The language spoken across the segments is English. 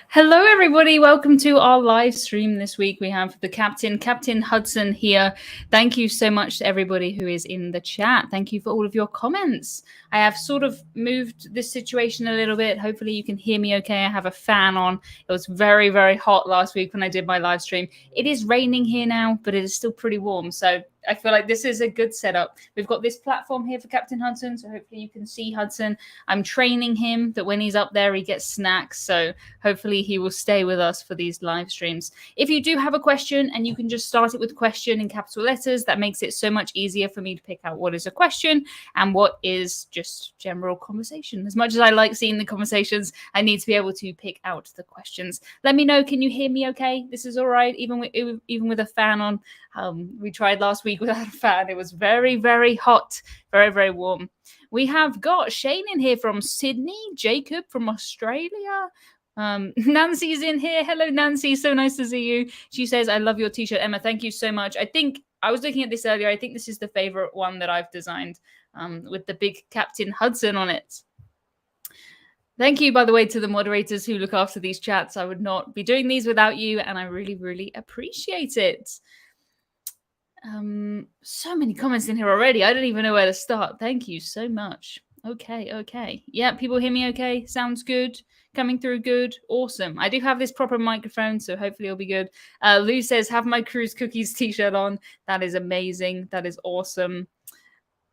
Hello, everybody. Welcome to our live stream this week. We have the Captain Hudson here. Thank you so much to everybody who is in the chat. Thank you for all of your comments. I have sort of moved this situation a little bit. Hopefully you can hear me okay. I have a fan on. It was very, very hot last week when I did my live stream. It is raining here now, but it is still pretty warm. So I feel like this is a good setup. We've got this platform here for Captain Hudson, so hopefully you can see Hudson. I'm training him that when he's up there, he gets snacks. So hopefully he will stay with us for these live streams. If you do have a question and you can just start it with question in capital letters, that makes it so much easier for me to pick out what is a question and what is just general conversation. As much as I like seeing the conversations, I need to be able to pick out the questions. Let me know, can you hear me okay? This is all right, even with a fan on. We tried last week without a fan. It was very, very hot, very, very warm. We have got Shane in here from Sydney, Jacob from Australia. Nancy's in here. Hello, Nancy. So nice to see you. She says, I love your t-shirt, Emma. Thank you so much. I think I was looking at this earlier. I think this is the favorite one that I've designed with the big Captain Hudson on it. Thank you, by the way, to the moderators who look after these chats. I would not be doing these without you, and I really, really appreciate it. So many comments in here already. I don't even know where to start. Thank you so much. Okay. Yeah, people hear me okay? Sounds good. Coming through good. Awesome. I do have this proper microphone, so hopefully it'll be good. Lou says, have my Cruise Cookies t-shirt on. That is amazing. That is awesome.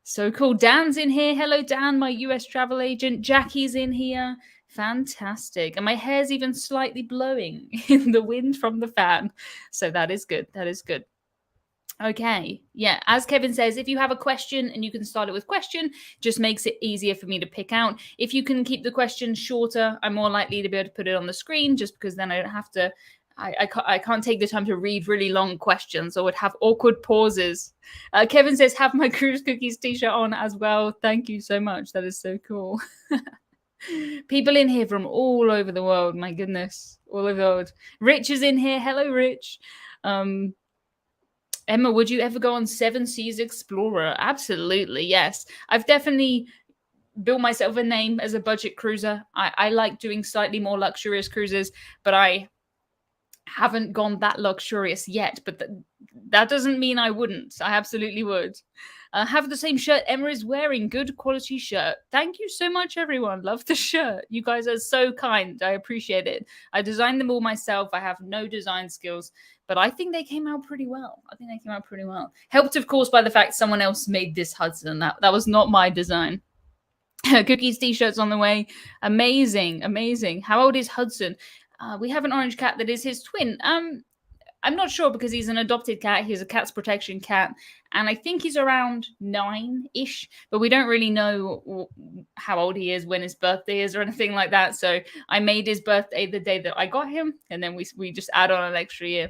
So cool. Dan's in here. Hello, Dan, my US travel agent. Jackie's in here. Fantastic. And my hair's even slightly blowing in the wind from the fan. So that is good. That is good. Okay. Yeah. As Kevin says, if you have a question and you can start it with question, just makes it easier for me to pick out. If you can keep the question shorter, I'm more likely to be able to put it on the screen just because then I don't have to, I can't take the time to read really long questions or would have awkward pauses. Kevin says, have my Cruise Cookies t-shirt on as well. Thank you so much. That is so cool. People in here from all over the world. My goodness. All over the world. Rich is in here. Hello, Rich. Emma, would you ever go on Seven Seas Explorer? Absolutely, yes. I've definitely built myself a name as a budget cruiser. I like doing slightly more luxurious cruises, but I haven't gone that luxurious yet. But that doesn't mean I wouldn't. I absolutely would. Have the same shirt Emma is wearing. Good quality shirt. Thank you so much, everyone. Love the shirt. You guys are so kind. I appreciate it. I designed them all myself. I have no design skills, but I think they came out pretty well. Helped, of course, by the fact someone else made this Hudson. That was not my design. Cookies t-shirts on the way. Amazing. How old is Hudson? We have an orange cat that is his twin. I'm not sure because he's an adopted cat. He's a cat's protection cat. And I think he's around 9-ish, but we don't really know how old he is, when his birthday is or anything like that. So I made his birthday the day that I got him. And then we just add on an extra year.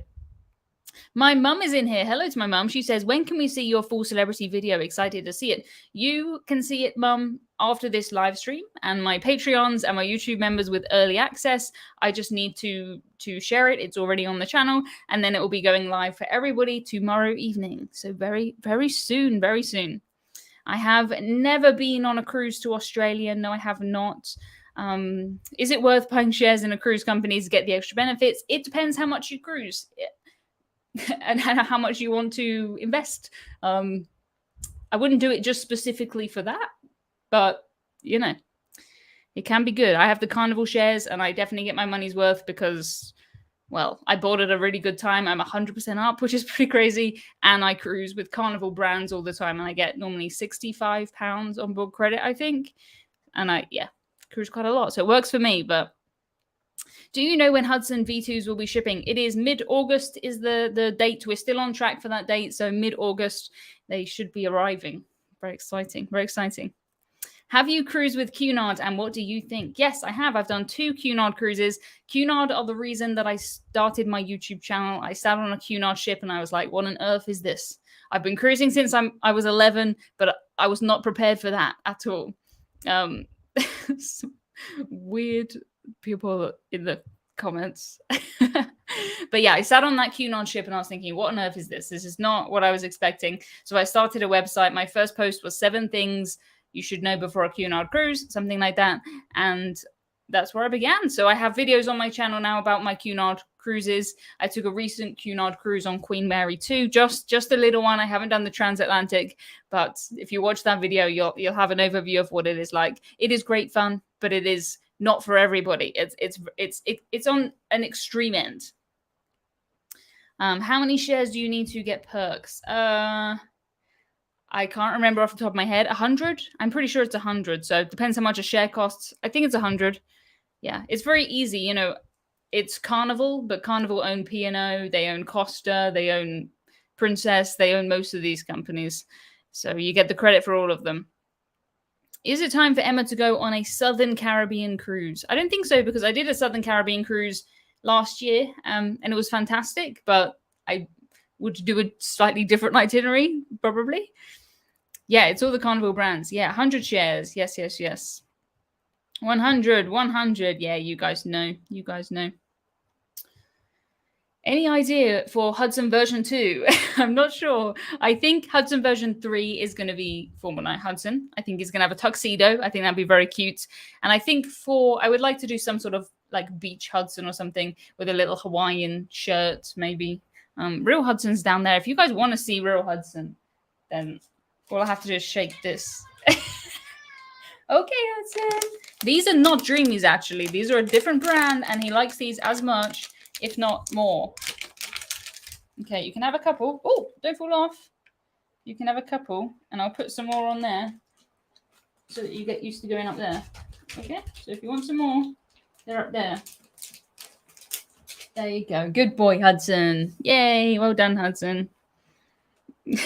My mum is in here. Hello to my mum. She says, when can we see your full celebrity video? Excited to see it. You can see it, mum, after this live stream, and my Patreons and my YouTube members with early access. I just need to share it. It's already on the channel, and then it will be going live for everybody tomorrow evening. So very, very soon, very soon. I have never been on a cruise to Australia. No, I have not. Is it worth buying shares in a cruise company to get the extra benefits? It depends how much you cruise and how much you want to invest. I wouldn't do it just specifically for that, but you know, it can be good. I have the Carnival shares and I definitely get my money's worth because, well, I bought at a really good time. I'm 100% up, which is pretty crazy. And I cruise with Carnival brands all the time. And I get normally £65 on board credit, I think. And I cruise quite a lot. So it works for me, but do you know when Hudson V2s will be shipping? It is mid-August is the date. We're still on track for that date. So mid-August, they should be arriving. Very exciting. Very exciting. Have you cruised with Cunard and what do you think? Yes, I have. I've done 2 Cunard cruises. Cunard are the reason that I started my YouTube channel. I sat on a Cunard ship and I was like, what on earth is this? I've been cruising since I was 11, but I was not prepared for that at all. Weird people in the comments. But yeah, I sat on that Cunard ship and I was thinking, what on earth is this? This is not what I was expecting. So I started a website. My first post was 7 things you should know before a Cunard cruise, something like that. And that's where I began. So I have videos on my channel now about my Cunard cruises. I took a recent Cunard cruise on Queen Mary 2, just a little one. I haven't done the transatlantic, but if you watch that video, you'll have an overview of what it is like. It is great fun, but it is not for everybody. It's on an extreme end. How many shares do you need to get perks? I can't remember off the top of my head. 100? I'm pretty sure it's 100. So it depends how much a share costs. I think it's 100. Yeah, it's very easy. You know, it's Carnival, but Carnival own P&O. They own Costa. They own Princess. They own most of these companies. So you get the credit for all of them. Is it time for Emma to go on a Southern Caribbean cruise? I don't think so, because I did a Southern Caribbean cruise last year, and it was fantastic, but I would do a slightly different itinerary, probably. Yeah, it's all the Carnival brands. Yeah, 100 shares. Yes, yes, yes. 100, 100. Yeah, you guys know. You guys know. Any idea for Hudson version 2? I'm not sure. I think Hudson version 3 is going to be Formal Night Hudson. I think he's going to have a tuxedo. I think that'd be very cute. And I think I would like to do some sort of like beach Hudson or something with a little Hawaiian shirt, maybe. Real Hudson's down there. If you guys want to see Real Hudson, then all I have to do is shake this. Okay, Hudson. These are not Dreamies, actually. These are a different brand, and he likes these as much, if not more. Okay, you can have a couple. Oh, don't fall off. You can have a couple, and I'll put some more on there so that you get used to going up there. Okay, so if you want some more, they're up there. There you go. Good boy, Hudson. Yay. Well done, Hudson.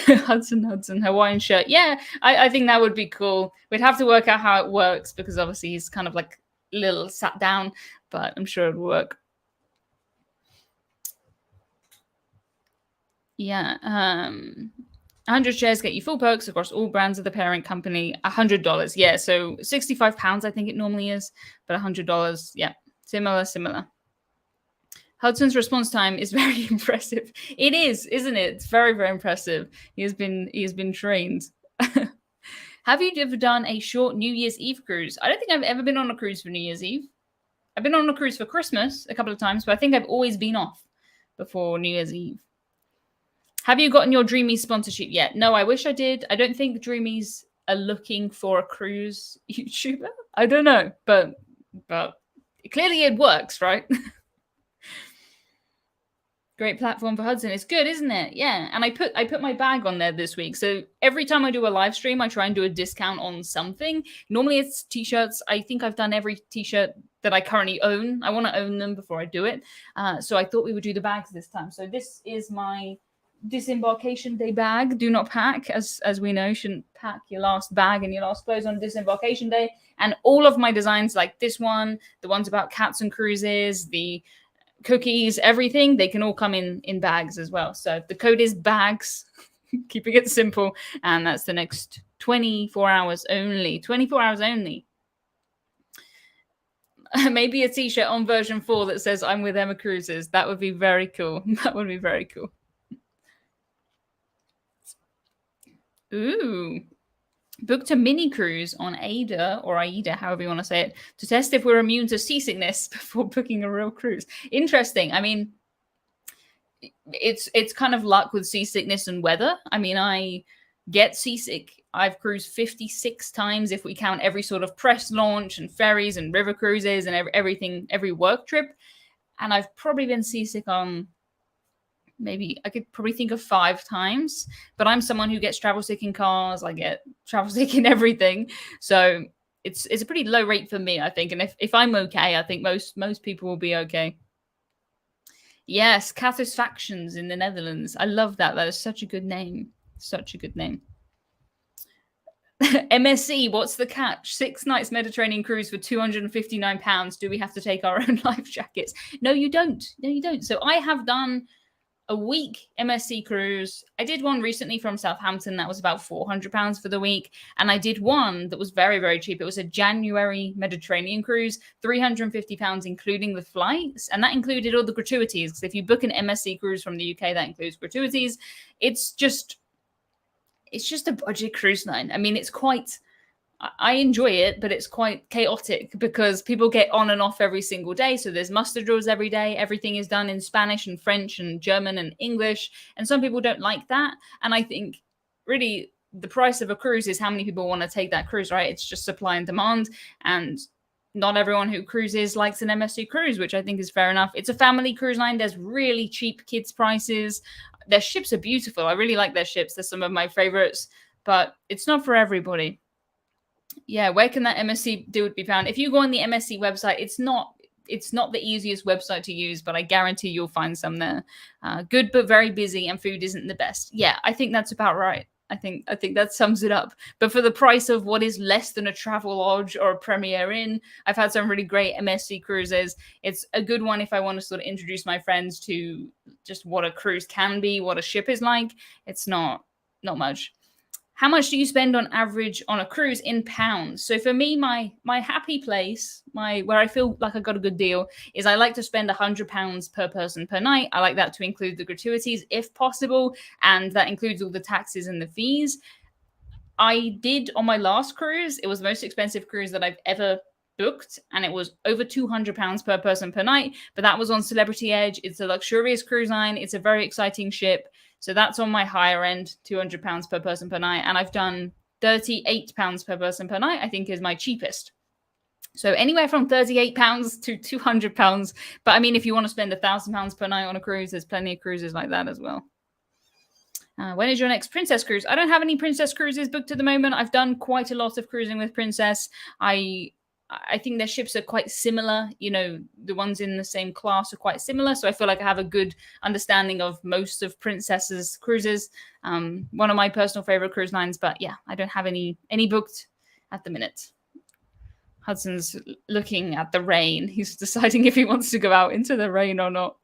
Hudson, Hawaiian shirt. Yeah, I think that would be cool. We'd have to work out how it works, because obviously he's kind of like a little sat down, but I'm sure it would work. Yeah. 100 shares get you full perks across all brands of the parent company. $100. Yeah, so £65 I think it normally is, but $100. Yeah, similar. Hudson's response time is very impressive. It is, isn't it? It's very, very impressive. He has been trained. Have you ever done a short New Year's Eve cruise? I don't think I've ever been on a cruise for New Year's Eve. I've been on a cruise for Christmas a couple of times, but I think I've always been off before New Year's Eve. Have you gotten your Dreamies sponsorship yet? No, I wish I did. I don't think Dreamies are looking for a cruise YouTuber. I don't know, but clearly it works, right? Great platform for Hudson. It's good, isn't it? Yeah. And I put my bag on there this week. So every time I do a live stream, I try and do a discount on something. Normally it's t-shirts. I think I've done every t-shirt that I currently own. I want to own them before I do it. So I thought we would do the bags this time. So this is my disembarkation day bag. Do not pack, as we know. Shouldn't pack your last bag and your last clothes on disembarkation day. And all of my designs, like this one, the ones about cats and cruises, the cookies, everything, they can all come in bags as well. So the code is bags, keeping it simple, and that's the next 24 hours only. 24 hours only. Maybe a t-shirt on version 4 that says I'm with Emma Cruises. That would be very cool. That would be very cool. Ooh. Booked a mini cruise on Aida, or Aida, however you want to say it, to test if we're immune to seasickness before booking a real cruise. Interesting. I mean, it's kind of luck with seasickness and weather. I mean, I get seasick. I've cruised 56 times if we count every sort of press launch and ferries and river cruises and everything, every work trip. And I've probably been seasick on maybe, I could probably think of 5 times, but I'm someone who gets travel sick in cars. I get travel sick in everything. So it's a pretty low rate for me, I think. And if I'm okay, I think most people will be okay. Yes, Cathos Factions in the Netherlands. I love that. That is such a good name. Such a good name. MSC, what's the catch? 6 nights Mediterranean cruise for £259. Do we have to take our own life jackets? No, you don't. No, you don't. So I have done a week MSC cruise. I did one recently from Southampton that was about £400 for the week, and I did one that was very, very cheap. It was a January Mediterranean cruise, £350 including the flights, and that included all the gratuities, because if you book an MSC cruise from the UK, that includes gratuities. It's just a budget cruise line. I mean, it's quite, I enjoy it, but it's quite chaotic because people get on and off every single day. So there's muster drills every day. Everything is done in Spanish and French and German and English. And some people don't like that. And I think really the price of a cruise is how many people want to take that cruise, right? It's just supply and demand. And not everyone who cruises likes an MSC cruise, which I think is fair enough. It's a family cruise line. There's really cheap kids prices. Their ships are beautiful. I really like their ships. They're some of my favorites, but it's not for everybody. Yeah, where can that MSC deal be found? If you go on the MSC website, it's not the easiest website to use, but I guarantee you'll find some there. Good but very busy, and food isn't the best. Yeah, I think that's about right. I think that sums it up. But for the price of what is less than a travel lodge or a Premier Inn, I've had some really great MSC cruises. It's a good one if I want to sort of introduce my friends to just what a cruise can be, what a ship is like. It's not much. How much do you spend on average on a cruise in pounds? So for me, my happy place, where I feel like I got a good deal, is I like to spend £100 per person per night. I like that to include the gratuities if possible, and that includes all the taxes and the fees. I did on my last cruise. It was the most expensive cruise that I've ever booked, and it was over £200 per person per night. But that was on Celebrity Edge. It's a luxurious cruise line. It's a very exciting ship. So that's on my higher end, £200 per person per night. And I've done £38 per person per night, I think is my cheapest. So anywhere from £38 to £200. But I mean, if you want to spend £1,000 per night on a cruise, there's plenty of cruises like that as well. When is your next Princess cruise? I don't have any Princess cruises booked at the moment. I've done quite a lot of cruising with Princess. I think their ships are quite similar. You know, the ones in the same class are quite similar. So I feel like I have a good understanding of most of Princess's cruises. One of my personal favorite cruise lines. But yeah, I don't have any booked at the minute. Hudson's looking at the rain. He's deciding if he wants to go out into the rain or not.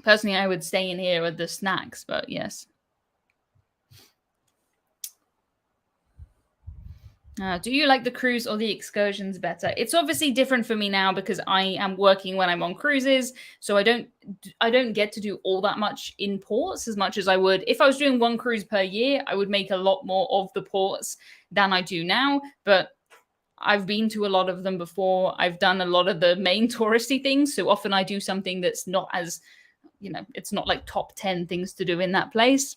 Personally, I would stay in here with the snacks, but yes. Do you like the cruise or the excursions better? It's obviously different for me now because I am working when I'm on cruises, so I don't get to do all that much in ports as much as I would if I was doing one cruise per year. I would make a lot more of the ports than I do now, but I've been to a lot of them before. I've done a lot of the main touristy things, so often I do something that's not as, it's not like top 10 things to do in that place.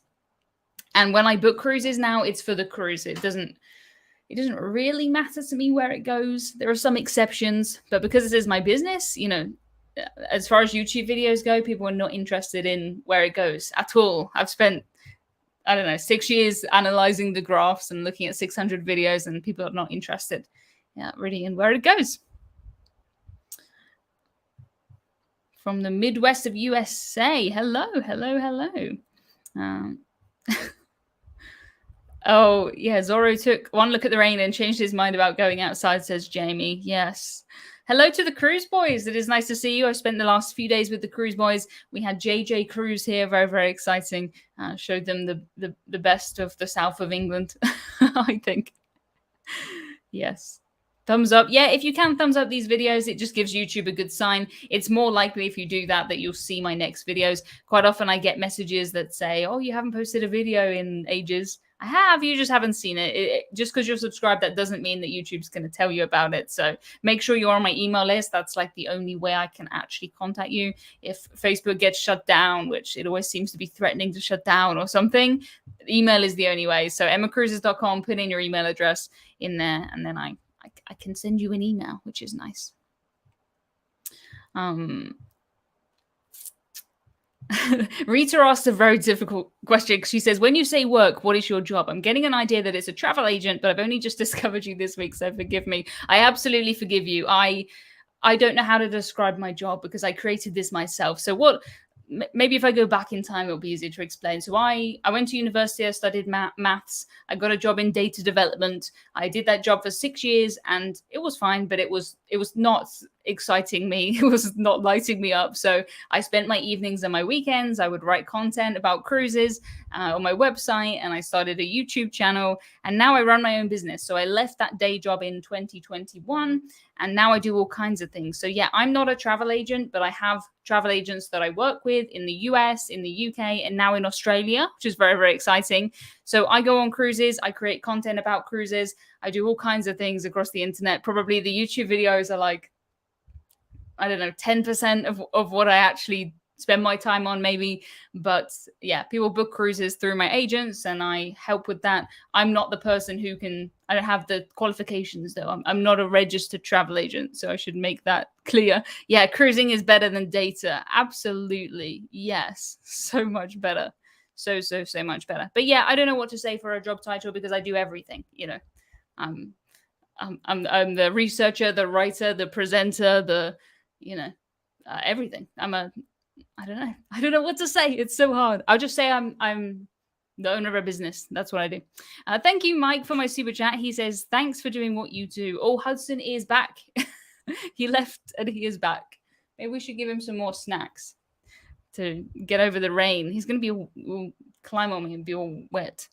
And when I book cruises now, it's for the cruise. It doesn't really matter to me where it goes. There are some exceptions, but because this is my business, as far as YouTube videos go, people are not interested in where it goes at all. I've spent, 6 years analyzing the graphs and looking at 600 videos, and people are not interested, really in where it goes. From the Midwest of USA. Hello. Oh, yeah, Zorro took one look at the rain and changed his mind about going outside, says Jamie. Yes. Hello to the Cruise Boys. It is nice to see you. I spent the last few days with the Cruise Boys. We had JJ Cruise here. Very, very exciting. Showed them the best of the south of England, I think. Yes. Thumbs up. Yeah, if you can thumbs up these videos, it just gives YouTube a good sign. It's more likely if you do that you'll see my next videos. Quite often I get messages that say, oh, you haven't posted a video in ages. I have, you just haven't seen it. Just because you're subscribed, that doesn't mean that YouTube's going to tell you about it. So make sure you're on my email list. That's like the only way I can actually contact you. If Facebook gets shut down, which it always seems to be threatening to shut down or something, email is the only way. So emmacruises.com, put in your email address in there, and then I can send you an email, which is nice. Rita asked a very difficult question. She says, when you say work, what is your job? I'm getting an idea that it's a travel agent, but I've only just discovered you this week, so forgive me. I absolutely forgive you. I don't know how to describe my job because I created this myself. So maybe if I go back in time, it'll be easier to explain. So I went to university, I studied maths. I got a job in data development. I did that job for 6 years and it was fine, but it was not exciting me. It was not lighting me up. So I spent my evenings and my weekends. I would write content about cruises on my website, and I started a YouTube channel, and now I run my own business. So I left that day job in 2021, and now I do all kinds of things. So yeah, I'm not a travel agent, but I have travel agents that I work with in the US, in the UK, and now in Australia, which is very, very exciting. So I go on cruises, I create content about cruises, I do all kinds of things across the internet. Probably the YouTube videos are like, I don't know, 10% of what I actually spend my time on, maybe. But yeah, people book cruises through my agents and I help with that. I'm not the person who can, I don't have the qualifications though. I'm not a registered travel agent, so I should make that clear. Yeah, cruising is better than data. Absolutely. Yes. So much better. So much better. But yeah, I don't know what to say for a job title because I do everything, you know. I'm the researcher, the writer, the presenter, the, you know, everything. I don't know what to say. It's so hard. I'll just say I'm the owner of a business. That's what I do. Thank you, Mike, for my super chat. He says, thanks for doing what you do. Oh, Hudson is back. He left and he is back. Maybe we should give him some more snacks to get over the rain. He's going to be climb on me and be all wet.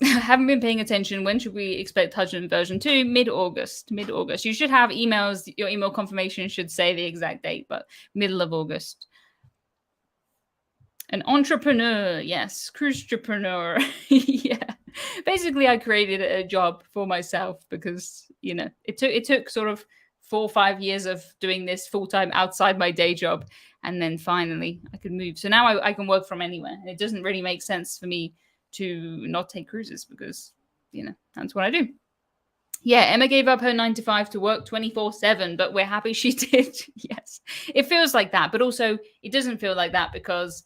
Haven't been paying attention. When should we expect Hudson version 2? Mid-August. Mid-August. You should have emails. Your email confirmation should say the exact date, but middle of August. An entrepreneur. Yes. Cruise-trepreneur. Yeah. Basically, I created a job for myself because, you know, it took sort of 4 or 5 years of doing this full-time outside my day job. And then finally I could move. So now I can work from anywhere. And it doesn't really make sense for me to not take cruises because, you know, that's what I do. Yeah, Emma gave up her 9 to 5 to work 24/7, but we're happy she did. Yes, it feels like that, but also it doesn't feel like that because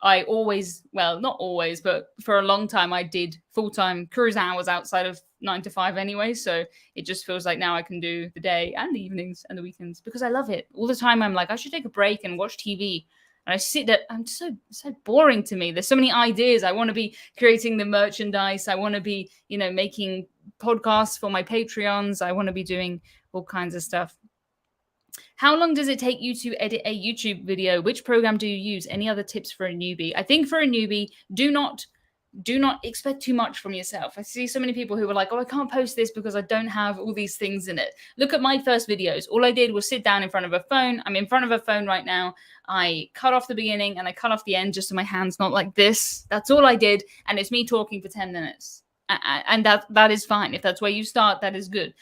I always, well, not always, but for a long time I did full-time cruise hours outside of 9 to 5 anyway. So it just feels like now I can do the day and the evenings and the weekends because I love it. All the time I'm like, I should take a break and watch TV. And I sit there, I'm so boring to me. There's so many ideas. I want to be creating the merchandise. I want to be, you know, making podcasts for my Patreons. I want to be doing all kinds of stuff. How long does it take you to edit a YouTube video? Which program do you use? Any other tips for a newbie? I think for a newbie, do not expect too much from yourself. I see so many people who are like, oh, I can't post this because I don't have all these things in it. Look at my first videos. All I did was sit down in front of a phone. I'm in front of a phone right now. I cut off the beginning and I cut off the end just so my hand's not like this. That's all I did. And it's me talking for 10 minutes. And that is fine. If that's where you start, that is good.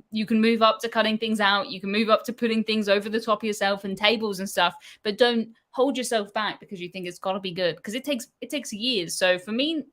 You can move up to cutting things out. You can move up to putting things over the top of yourself and tables and stuff, but don't hold yourself back because you think it's got to be good because it takes years. So for me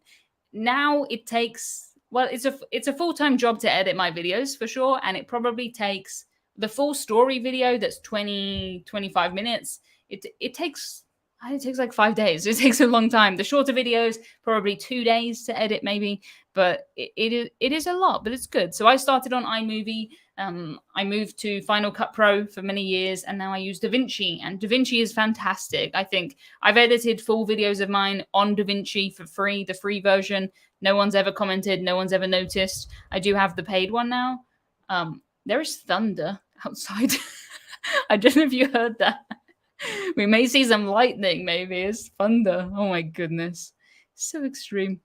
now it takes, well, it's a full-time job to edit my videos for sure. And it probably takes the full story video that's 25 minutes. It takes like 5 days. It takes a long time. The shorter videos, probably 2 days to edit maybe, but it is a lot, but it's good. So I started on iMovie. I moved to Final Cut Pro for many years, and now I use DaVinci, and DaVinci is fantastic. I think I've edited full videos of mine on DaVinci for free, the free version. No one's ever commented. No one's ever noticed. I do have the paid one now. There is thunder outside. I don't know if you heard that. We may see some lightning, maybe. It's thunder. Oh my goodness. So extreme.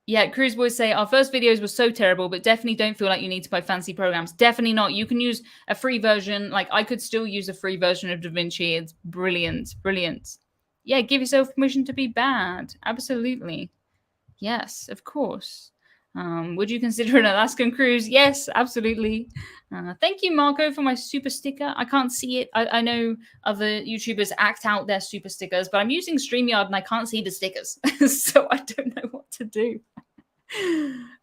Yeah, Cruise Boys say, our first videos were so terrible, but definitely don't feel like you need to buy fancy programs. Definitely not. You can use a free version. Like, I could still use a free version of DaVinci. It's brilliant. Brilliant. Yeah, give yourself permission to be bad. Absolutely. Yes, of course. Would you consider an Alaskan cruise? Yes, absolutely. Thank you, Marco, for my super sticker. I can't see it. I know other YouTubers act out their super stickers, but I'm using StreamYard and I can't see the stickers. So I don't know what to do.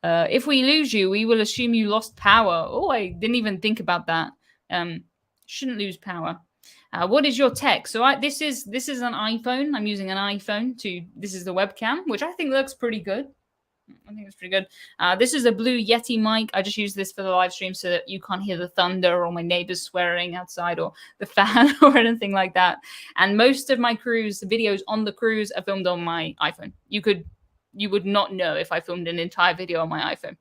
If we lose you, we will assume you lost power. Oh, I didn't even think about that. Shouldn't lose power. What is your tech? So this is an iPhone. I'm using an iPhone this is the webcam, which I think looks pretty good. I think it's pretty good. This is a Blue Yeti mic. I just use this for the live stream so that you can't hear the thunder or my neighbors swearing outside or the fan or anything like that. And most of my cruise videos on the cruise are filmed on my iPhone. You would not know if I filmed an entire video on my iPhone.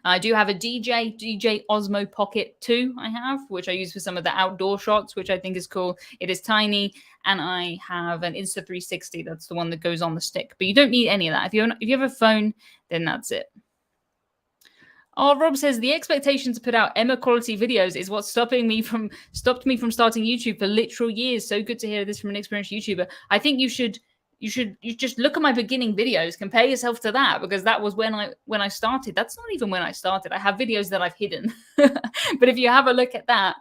I do have a DJ Osmo Pocket 2 I have, which I use for some of the outdoor shots, which I think is cool. It is tiny, and I have an Insta360. That's the one that goes on the stick. But you don't need any of that. If you have a phone, then that's it. Oh, Rob says the expectation to put out Emma quality videos is what stopped me from starting YouTube for literal years. So good to hear this from an experienced YouTuber. I think you just look at my beginning videos, compare yourself to that, because that was when I started. That's not even when I started. I have videos that I've hidden. But if you have a look at that,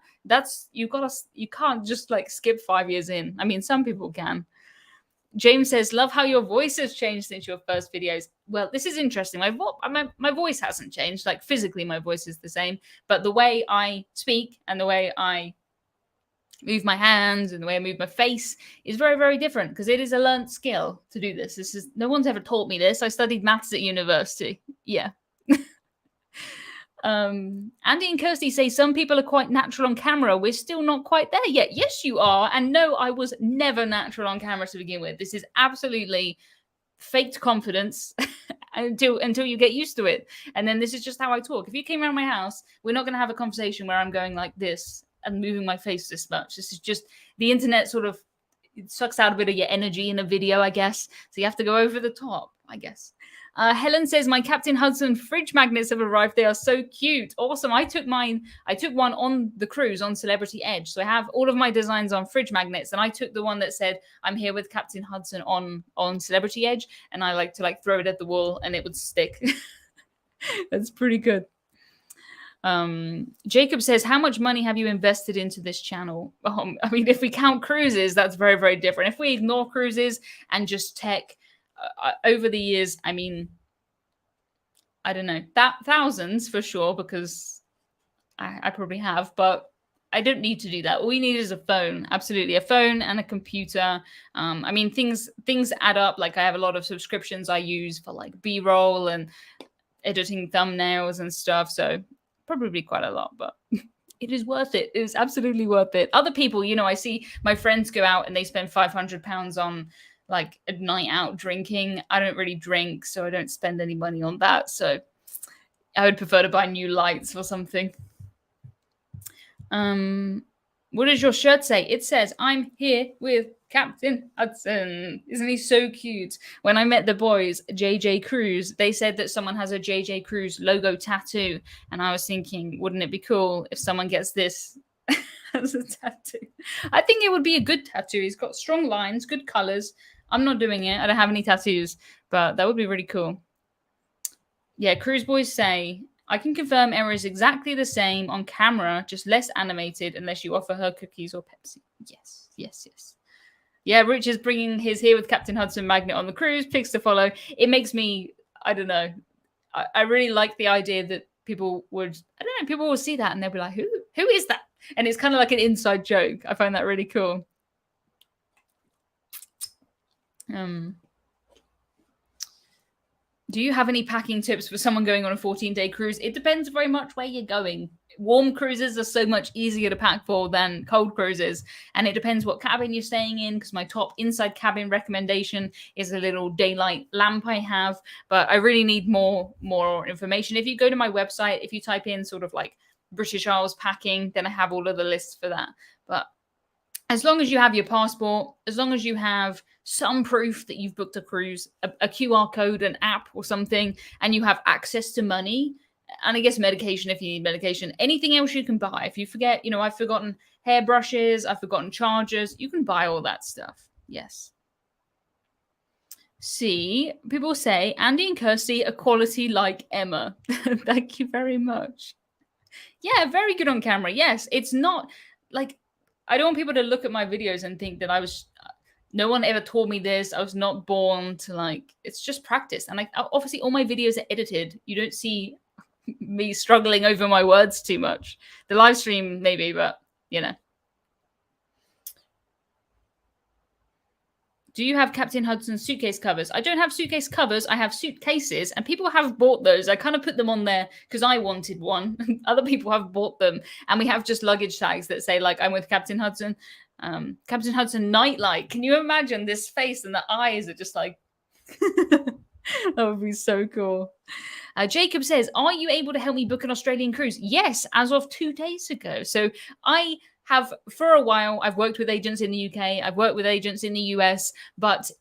you can't just like skip 5 years in. I mean, some people can. James says, love how your voice has changed since your first videos. Well, this is interesting. My voice hasn't changed. Like physically, my voice is the same. But the way I speak and the way I move my hands and the way I move my face is very, very different, because it is a learned skill to do this. No one's ever taught me this. I studied maths at university. Yeah. Andy and Kirsty say some people are quite natural on camera. We're still not quite there yet. Yes, you are. And no, I was never natural on camera to begin with. This is absolutely faked confidence until you get used to it. And then this is just how I talk. If you came around my house, we're not going to have a conversation where I'm going like this and moving my face this much. This is just the internet sort of, it sucks out a bit of your energy in a video, I guess. So you have to go over the top, I guess. Helen says, my Captain Hudson fridge magnets have arrived. They are so cute. Awesome. I took one on the cruise on Celebrity Edge. So I have all of my designs on fridge magnets. And I took the one that said, I'm here with Captain Hudson on Celebrity Edge. And I like to throw it at the wall and it would stick. That's pretty good. Jacob says, how much money have you invested into this channel? I mean, if we count cruises, that's very, very different. If we ignore cruises and just tech, over the years, I mean, I don't know, thousands for sure, because I probably have, but I don't need to do that. All we need is a phone. Absolutely, a phone and a computer. I mean, things add up. Like I have a lot of subscriptions I use for like B-roll and editing thumbnails and stuff. So probably quite a lot, but it is worth it. It is absolutely worth it. Other people, I see my friends go out and they spend £500 on like a night out drinking. I don't really drink, so I don't spend any money on that. So I would prefer to buy new lights or something. What does your shirt say? It says, I'm here with Captain Hudson. Isn't he so cute? When I met the boys, JJ Cruise, they said that someone has a JJ Cruise logo tattoo. And I was thinking, wouldn't it be cool if someone gets this as a tattoo? I think it would be a good tattoo. He's got strong lines, good colors. I'm not doing it. I don't have any tattoos, but that would be really cool. Yeah, Cruise Boys say, I can confirm Emma is exactly the same on camera, just less animated unless you offer her cookies or Pepsi. Yes, yes, yes. Yeah, Rich is bringing his Here with Captain Hudson magnet on the cruise. Pics to follow. It makes me, I don't know. I really like the idea that people will see that and they'll be like, who is that? And it's kind of like an inside joke. I find that really cool. Do you have any packing tips for someone going on a 14-day cruise? It depends very much where you're going. Warm cruises are so much easier to pack for than cold cruises. And it depends what cabin you're staying in, because my top inside cabin recommendation is a little daylight lamp I have. But I really need more information. If you go to my website, if you type in sort of like British Isles packing, then I have all of the lists for that. But as long as you have your passport, as long as you have some proof that you've booked a cruise, a QR code, an app or something, and you have access to money, and I guess medication if you need medication, anything else you can buy. If you forget, I've forgotten hairbrushes, I've forgotten chargers, you can buy all that stuff. Yes. See, people say, Andy and Kirsty are quality like Emma. Thank you very much. Yeah, very good on camera. Yes, it's not like, I don't want people to look at my videos and think that no one ever taught me this. I was not born to it's just practice. And obviously all my videos are edited. You don't see me struggling over my words too much. The live stream maybe, but Do you have Captain Hudson's suitcase covers? I don't have suitcase covers. I have suitcases, and people have bought those. I kind of put them on there because I wanted one. Other people have bought them, and we have just luggage tags that say I'm with Captain Hudson. Captain Hudson Nightlight. Can you imagine this face and the eyes are just like That would be so cool. Jacob says, "Are you able to help me book an Australian cruise?" Yes, as of 2 days ago. So I have, for a while, I've worked with agents in the UK, I've worked with agents in the US, but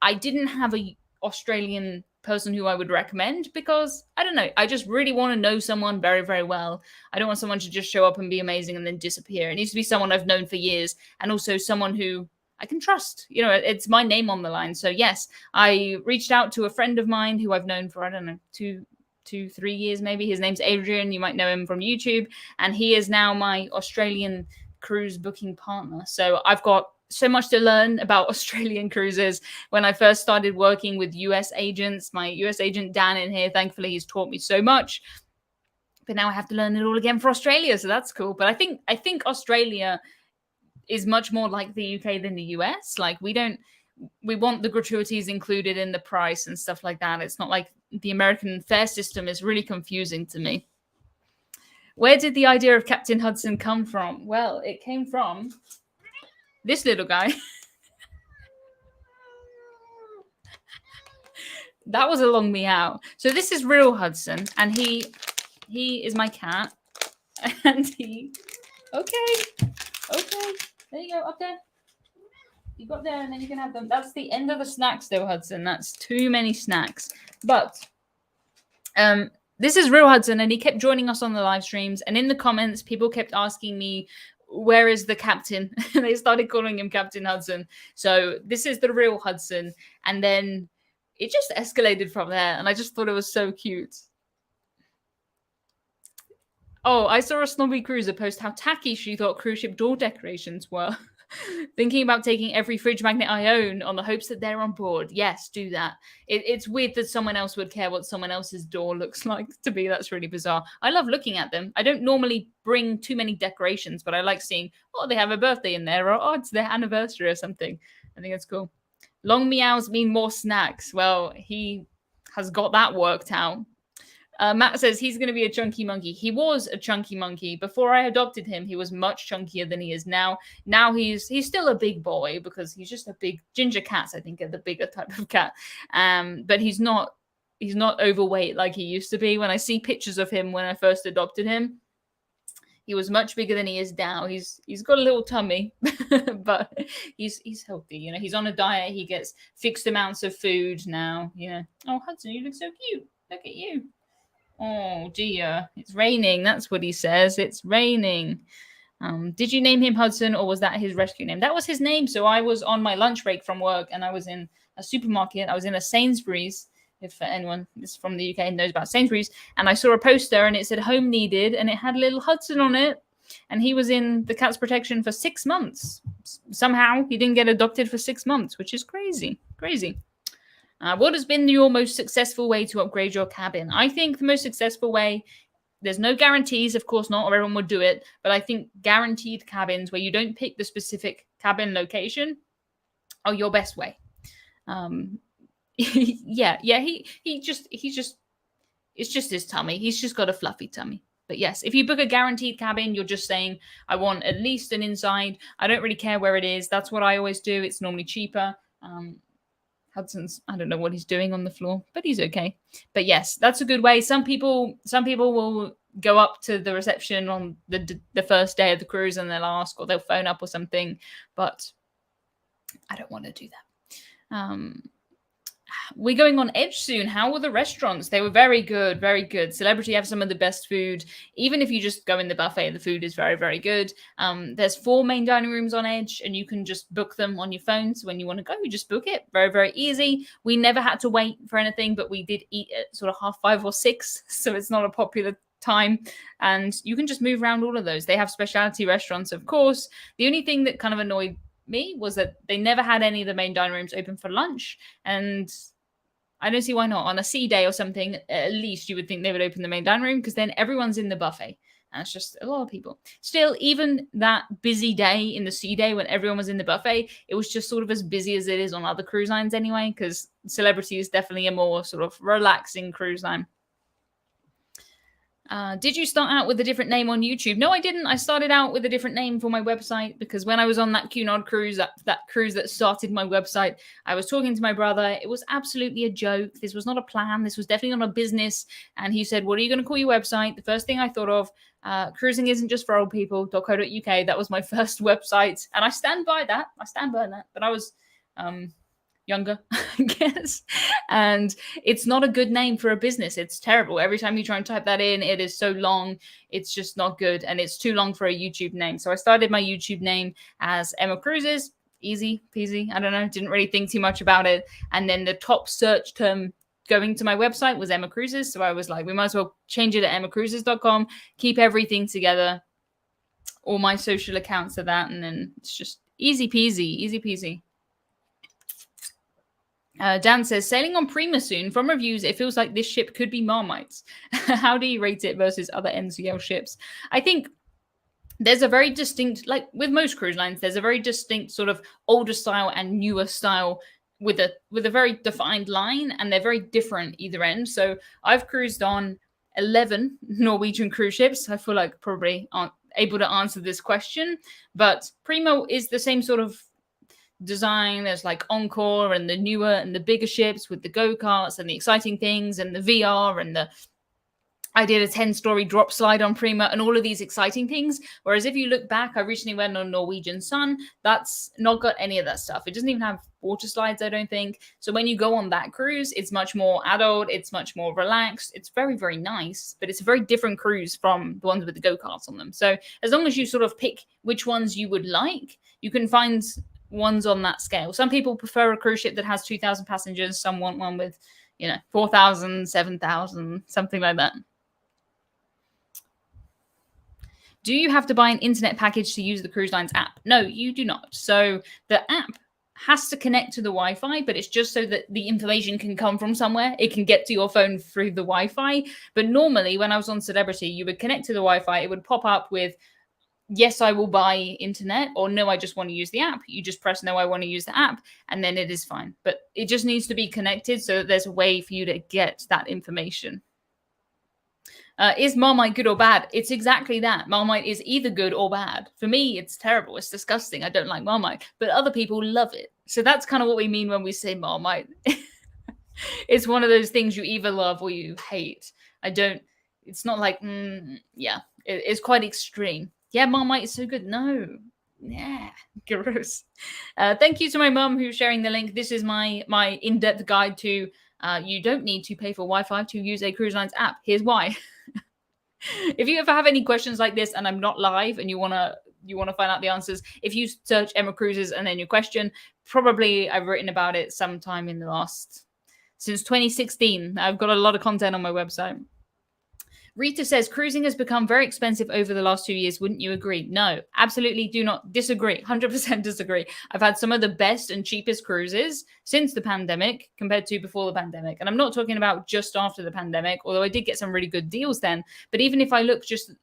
I didn't have a Australian person who I would recommend because I don't know. I just really want to know someone very, very well. I don't want someone to just show up and be amazing and then disappear. It needs to be someone I've known for years and also someone who I can trust. You know, it's my name on the line. So yes, I reached out to a friend of mine who I've known for, I don't know, 3 years maybe. His name's Adrian. You might know him from YouTube, and he is now my Australian cruise booking partner. So I've got so much to learn about Australian cruises. When I first started working with US agents, my US agent Dan in here, thankfully, he's taught me so much. But now I have to learn it all again for Australia, so that's cool. But I think Australia is much more like the UK than the US. Like we want the gratuities included in the price and stuff like that. It's not like the American fare system is really confusing to me. Where did the idea of Captain Hudson come from? Well, it came from this little guy. That was a long meow. So this is real Hudson, and he is my cat, and he. Okay. There you go, up there. You got there, and then you can have them. That's the end of the snacks, though, Hudson. That's too many snacks. But this is real Hudson, and he kept joining us on the live streams. And in the comments, people kept asking me, "Where is the captain?" They started calling him Captain Hudson. So this is the real Hudson, and then it just escalated from there. And I just thought it was so cute. Oh, I saw a snobby cruiser post how tacky she thought cruise ship door decorations were. Thinking about taking every fridge magnet I own on the hopes that they're on board. Yes, do that. It's weird that someone else would care what someone else's door looks like. To me, that's really bizarre. I love looking at them. I don't normally bring too many decorations, but I like seeing, oh, they have a birthday in there, or oh, it's their anniversary or something. I think it's cool. Long meows mean more snacks. Well, he has got that worked out. Matt says he's going to be a chunky monkey. He was a chunky monkey. Before I adopted him, he was much chunkier than he is now. Now he's still a big boy because he's just a big ginger cats, I think, are the bigger type of cat. But he's not overweight like he used to be. When I see pictures of him when I first adopted him, he was much bigger than he is now. He's got a little tummy, but he's healthy. You know, he's on a diet. He gets fixed amounts of food now. You know. Oh, Hudson, you look so cute. Look at you. Oh dear, it's raining. That's what he says. It's raining. Did you name him Hudson, or was that his rescue name? That was his name. So I was on my lunch break from work, and I was in a supermarket. I was in a Sainsbury's. If anyone is from the UK and knows about Sainsbury's, and I saw a poster, and it said "Home Needed," and it had little Hudson on it, and he was in the cat's protection for 6 months. Somehow he didn't get adopted for 6 months, which is crazy. What has been your most successful way to upgrade your cabin? I think the most successful way, there's no guarantees, of course not, or everyone would do it, but I think guaranteed cabins where you don't pick the specific cabin location are your best way. It's just his tummy. He's just got a fluffy tummy. But yes, if you book a guaranteed cabin, you're just saying, I want at least an inside. I don't really care where it is. That's what I always do. It's normally cheaper. Hudson's, I don't know what he's doing on the floor, but he's okay. But yes, that's a good way. Some people will go up to the reception on the first day of the cruise and they'll ask, or they'll phone up or something. But I don't want to do that. We're going on Edge soon. How were the restaurants? They were very good, very good. Celebrity have some of the best food. Even if you just go in the buffet, the food is very, very good. There's 4 main dining rooms on Edge, and you can just book them on your phone. So when you want to go, you just book it. Very, very easy. We never had to wait for anything, but we did eat at sort of 5:30 or 6, so it's not a popular time. And you can just move around all of those. They have specialty restaurants, of course. The only thing that kind of annoyed me was that they never had any of the main dining rooms open for lunch, and I don't see why not. On a sea day or something, at least you would think they would open the main dining room, because then everyone's in the buffet, and it's just a lot of people. Still, even that busy day in the sea day when everyone was in the buffet, it was just sort of as busy as it is on other cruise lines anyway, because Celebrity is definitely a more sort of relaxing cruise line. Did you start out with a different name on YouTube? No, I didn't. I started out with a different name for my website because when I was on that Cunard cruise, that cruise that started my website, I was talking to my brother. It was absolutely a joke. This was not a plan. This was definitely not a business. And he said, "What are you going to call your website?" The first thing I thought of, cruising isn't just for old people.co.uk. That was my first website. And I stand by that. But I was younger, I guess. And it's not a good name for a business. It's terrible. Every time you try and type that in, it is so long. It's just not good. And it's too long for a YouTube name. So I started my YouTube name as Emma Cruises. Easy peasy. I don't know. Didn't really think too much about it. And then the top search term going to my website was Emma Cruises. So I was like, we might as well change it to emmacruises.com, keep everything together, all my social accounts are that. And then it's just easy peasy. Dan says, sailing on Prima soon. From reviews, it feels like this ship could be Marmite's. How do you rate it versus other NCL ships? I think there's a very distinct, like with most cruise lines, there's a very distinct sort of older style and newer style with a very defined line, and they're very different either end. So I've cruised on 11 Norwegian cruise ships. I feel like probably aren't able to answer this question, but Prima is the same sort of design. There's like Encore and the newer and the bigger ships with the go-karts and the exciting things and the VR and I did a 10-story drop slide on Prima and all of these exciting things. Whereas if you look back, I recently went on Norwegian Sun. That's not got any of that stuff. It doesn't even have water slides, I don't think. So when you go on that cruise, it's much more adult. It's much more relaxed. It's very, very nice, but it's a very different cruise from the ones with the go-karts on them. So as long as you sort of pick which ones you would like, you can find ones on that scale. Some people prefer a cruise ship that has 2,000 passengers. Some want one with, 4,000, 7,000, something like that. Do you have to buy an internet package to use the cruise line's app? No, you do not. So the app has to connect to the Wi-Fi, but it's just so that the information can come from somewhere. It can get to your phone through the Wi-Fi. But normally when I was on Celebrity, you would connect to the Wi-Fi. It would pop up with, yes, I will buy internet, or no, I just want to use the app. You just press no, I want to use the app, and then it is fine. But it just needs to be connected so that there's a way for you to get that information. Is Marmite good or bad? It's exactly that. Marmite is either good or bad. For me, it's terrible. It's disgusting. I don't like Marmite, but other people love it. So that's kind of what we mean when we say Marmite. It's one of those things you either love or you hate. It's not like, it's quite extreme. Yeah, Marmite is so good. No. Yeah, gross. Thank you to my mum who's sharing the link. This is my in-depth guide to you don't need to pay for Wi-Fi to use a cruise line's app. Here's why. If you ever have any questions like this and I'm not live and you want to find out the answers, if you search Emma Cruises and then your question, probably I've written about it sometime in the since 2016. I've got a lot of content on my website. Rita says, cruising has become very expensive over the last 2 years. Wouldn't you agree? No, absolutely do not disagree. 100% disagree. I've had some of the best and cheapest cruises since the pandemic compared to before the pandemic. And I'm not talking about just after the pandemic, although I did get some really good deals then. But even if I look just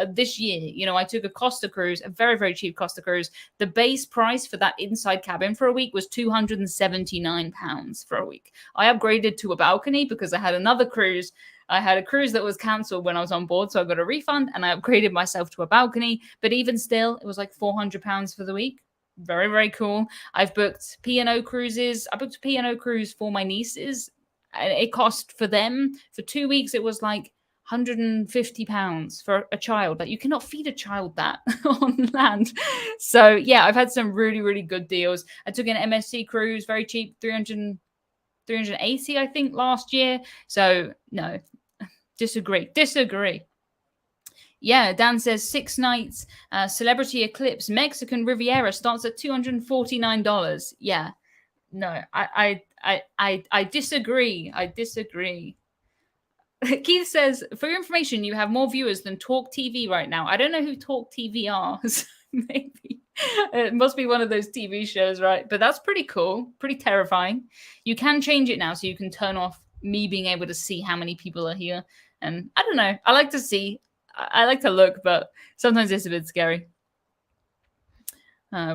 this year, I took a Costa cruise, a very, very cheap Costa cruise. The base price for that inside cabin for a week was £279 for a week. I upgraded to a balcony because I had another cruise. I had a cruise that was cancelled when I was on board, so I got a refund and I upgraded myself to a balcony. But even still, it was like £400 for the week. Very, very cool. I've booked P&O cruises. I booked a P&O cruise for my nieces. It cost for them, for 2 weeks, it was like £150 for a child. Like, you cannot feed a child that on land. So yeah, I've had some really, really good deals. I took an MSC cruise, very cheap, 380, I think, last year. So no, disagree. Yeah, Dan says 6 nights, Celebrity Eclipse, Mexican Riviera starts at $249. Yeah, no, I disagree. Keith says, for your information, you have more viewers than Talk TV right now. I don't know who Talk TV are. So maybe it must be one of those TV shows, right? But that's pretty cool, pretty terrifying. You can change it now, so you can turn off me being able to see how many people are here. And I don't know. I like to see. I like to look, but sometimes it's a bit scary.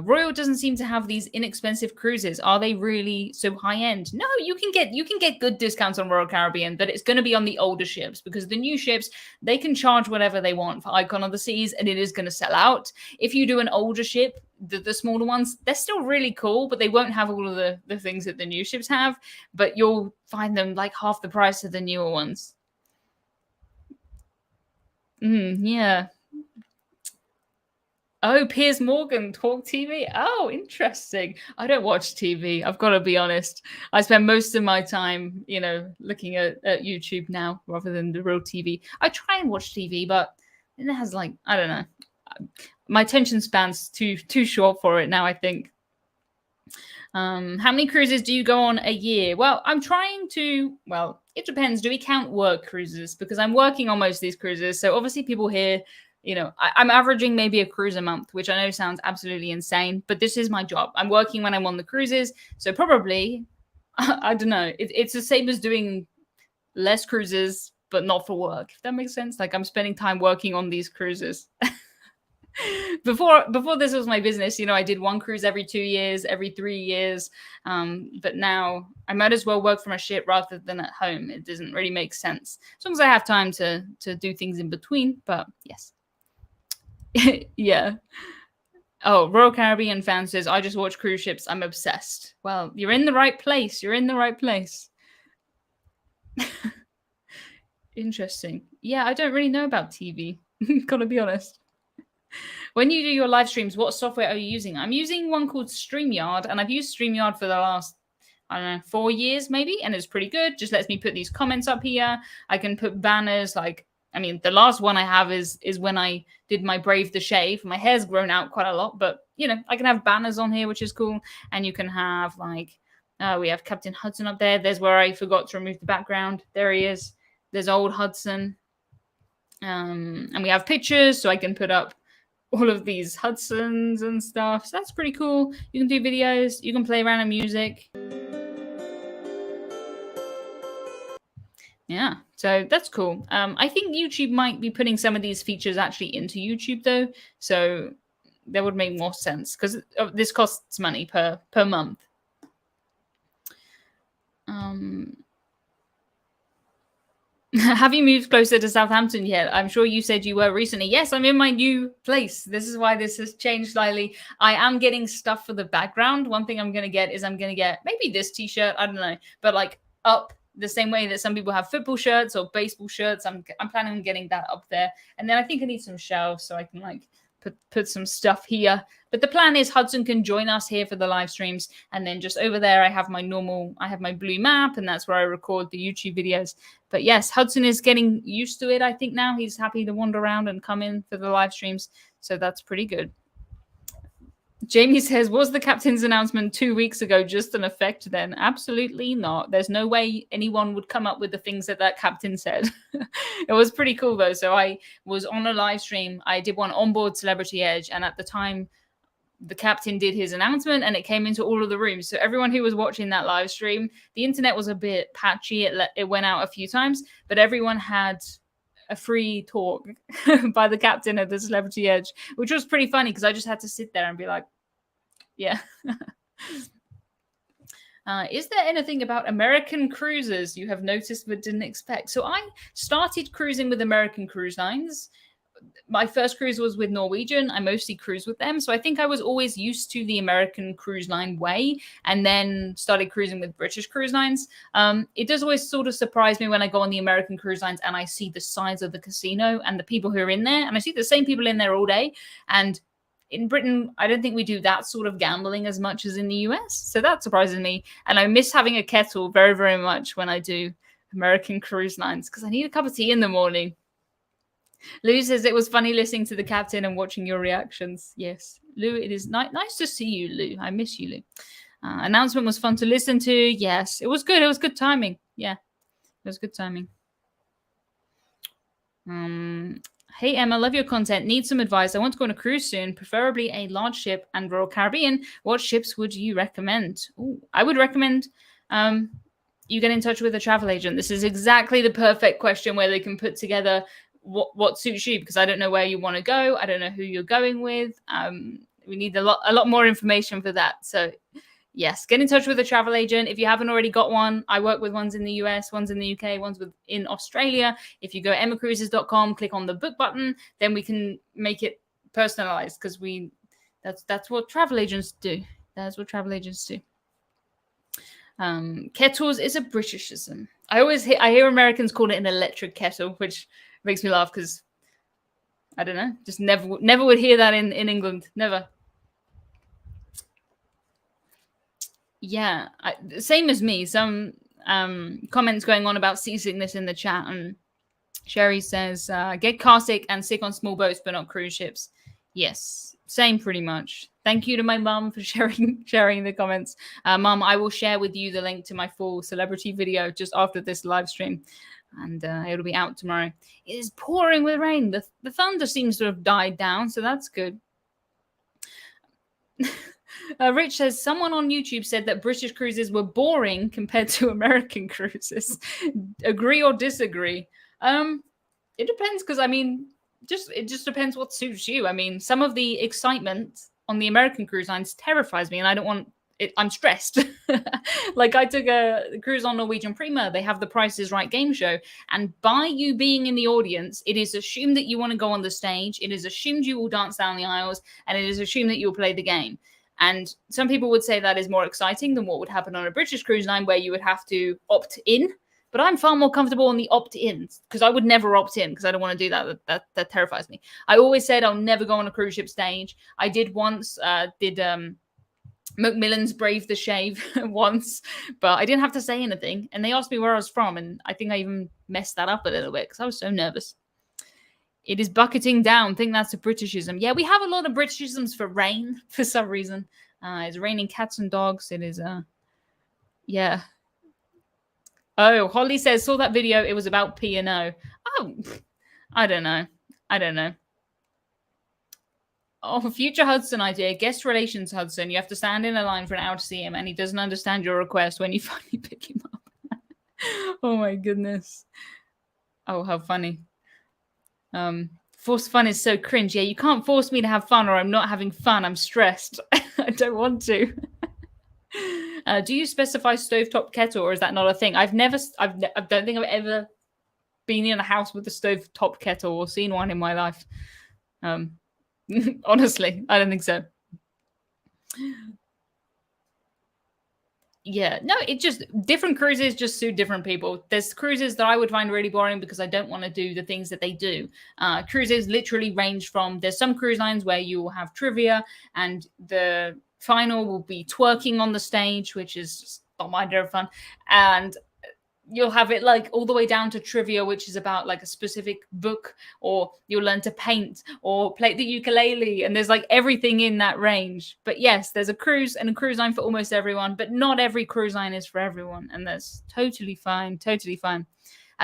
Royal doesn't seem to have these inexpensive cruises. Are they really so high end? No, you can get good discounts on Royal Caribbean, but it's going to be on the older ships because the new ships they can charge whatever they want for Icon of the Seas, and it is going to sell out. If you do an older ship, the smaller ones, they're still really cool, but they won't have all of the things that the new ships have. But you'll find them like half the price of the newer ones. Yeah. Oh, Piers Morgan, Talk TV. Oh, interesting. I don't watch TV. I've got to be honest. I spend most of my time, looking at YouTube now rather than the real TV. I try and watch TV, but it has I don't know. My attention span's too short for it now, I think. How many cruises do you go on a year? Well, I'm trying to, it depends. Do we count work cruises? Because I'm working on most of these cruises. So obviously people here, I'm averaging maybe a cruise a month, which I know sounds absolutely insane, but this is my job. I'm working when I'm on the cruises. So probably, I don't know. It's the same as doing less cruises, but not for work, if that makes sense. Like I'm spending time working on these cruises. Before this was my business, I did one cruise every 2 years, every 3 years. But now I might as well work from a ship rather than at home. It doesn't really make sense. As long as I have time to do things in between. But yes. Yeah. Oh, Royal Caribbean fan says, I just watch cruise ships. I'm obsessed. Well, you're in the right place. You're in the right place. Interesting. Yeah, I don't really know about TV. Gotta be honest. When you do your live streams, what software are you using? I'm using one called StreamYard, and I've used StreamYard for the last, 4 years maybe, and it's pretty good. Just lets me put these comments up here. I can put banners the last one I have is when I did my Brave the Shave. My hair's grown out quite a lot, but, I can have banners on here, which is cool. And you can have, we have Captain Hudson up there. There's where I forgot to remove the background. There he is. There's old Hudson. And we have pictures, so I can put up all of these Hudsons and stuff. So that's pretty cool. You can do videos. You can play around with music. Yeah, so that's cool. I think YouTube might be putting some of these features actually into YouTube, though. So that would make more sense because this costs money per month. Have you moved closer to Southampton yet? I'm sure you said you were recently. Yes, I'm in my new place. This is why this has changed slightly. I am getting stuff for the background. One thing I'm going to get is maybe this t-shirt. I don't know. But up the same way that some people have football shirts or baseball shirts. I'm planning on getting that up there. And then I think I need some shelves so I can put some stuff here. But the plan is Hudson can join us here for the live streams. And then just over there, I have my blue map, and that's where I record the YouTube videos. But yes, Hudson is getting used to it, I think now. He's happy to wander around and come in for the live streams. So that's pretty good. Jamie says, was the captain's announcement 2 weeks ago just an effect then? Absolutely not. There's no way anyone would come up with the things that captain said. It was pretty cool, though. So I was on a live stream. I did one onboard Celebrity Edge. And at the time, the captain did his announcement and it came into all of the rooms. So everyone who was watching that live stream, the internet was a bit patchy. It went out a few times, but everyone had a free talk by the captain at the Celebrity Edge, which was pretty funny because I just had to sit there and be like, yeah. Is there anything about American cruises you have noticed but didn't expect? So I started cruising with American Cruise Lines. My first cruise was with Norwegian. I mostly cruise with them. So I think I was always used to the American Cruise Line way and then started cruising with British Cruise Lines. It does always sort of surprise me when I go on the American Cruise Lines and I see the size of the casino and the people who are in there. And I see the same people in there all day. And in Britain, I don't think we do that sort of gambling as much as in the US. So that surprises me. And I miss having a kettle very, very much when I do American Cruise Lines because I need a cup of tea in the morning. Lou says it was funny listening to the captain and watching your reactions. Yes, Lou, it is nice to see you, Lou. I miss you, Lou. Announcement was fun to listen to. Yes, it was good. It was good timing. Yeah, it was good timing. Hey, Emma, love your content. Need some advice. I want to go on a cruise soon, preferably a large ship and Royal Caribbean. What ships would you recommend? Ooh, I would recommend you get in touch with a travel agent. This is exactly the perfect question where they can put together what suits you, because I don't know where you want to go. I don't know who you're going with. We need a lot more information for that. So yes, get in touch with a travel agent. If you haven't already got one, I work with ones in the US, ones in the UK, ones in Australia. If you go emmacruises.com, click on the book button, then we can make it personalized, because that's what travel agents do. That's what travel agents do. Kettles is a Britishism. I hear Americans call it an electric kettle, which makes me laugh because I don't know, just never would hear that in England. Never. Yeah, same as me. Some comments going on about seasickness in the chat, and Sherry says, get car sick and sick on small boats, but not cruise ships. Yes, same pretty much. Thank you to my mum for sharing the comments. Mum, I will share with you the link to my full celebrity video just after this live stream, and it'll be out tomorrow. It is pouring with rain. The thunder seems to have died down, so that's good. Rich says, someone on YouTube said that British cruises were boring compared to American cruises. Agree or disagree? It depends, because I mean, it just depends what suits you. I mean, some of the excitement on the American cruise lines terrifies me, and I don't want it. I'm stressed. Like, I took a cruise on Norwegian Prima. They have the Price is Right game show, and by you being in the audience, it is assumed that you want to go on the stage. It is assumed you will dance down the aisles, and it is assumed that you'll play the game. And some people would say that is more exciting than what would happen on a British cruise line, where you would have to opt in. But I'm far more comfortable on the opt-ins, because I would never opt in, because I don't want to do that. That terrifies me. I always said I'll never go on a cruise ship stage. I did once, Macmillan's Brave the Shave once, but I didn't have to say anything. And they asked me where I was from, and I think I even messed that up a little bit because I was so nervous. It is bucketing down. I think that's a Britishism. Yeah, we have a lot of Britishisms for rain for some reason. It's raining cats and dogs. It is, yeah. Oh, Holly says, saw that video. It was about P&O. Oh, I don't know. Oh, future Hudson idea. Guest relations Hudson. You have to stand in a line for an hour to see him, and he doesn't understand your request when you finally pick him up. Oh my goodness. Oh, how funny. Forced fun is so cringe. Yeah, you can't force me to have fun, or I'm not having fun. I'm stressed. I don't want to. Do you specify stovetop kettle, or is that not a thing? I don't think I've ever been in a house with a stovetop kettle or seen one in my life. Honestly, I don't think so. Yeah, no, it just, different cruises just suit different people. There's cruises that I would find really boring because I don't want to do the things that they do. Cruises literally range from, there's some cruise lines where you will have trivia, and the final will be twerking on the stage, which is just not my idea of fun. And you'll have it like all the way down to trivia, which is about like a specific book, or you'll learn to paint or play the ukulele, and there's like everything in that range. But yes, there's a cruise and a cruise line for almost everyone, but not every cruise line is for everyone, and that's totally fine.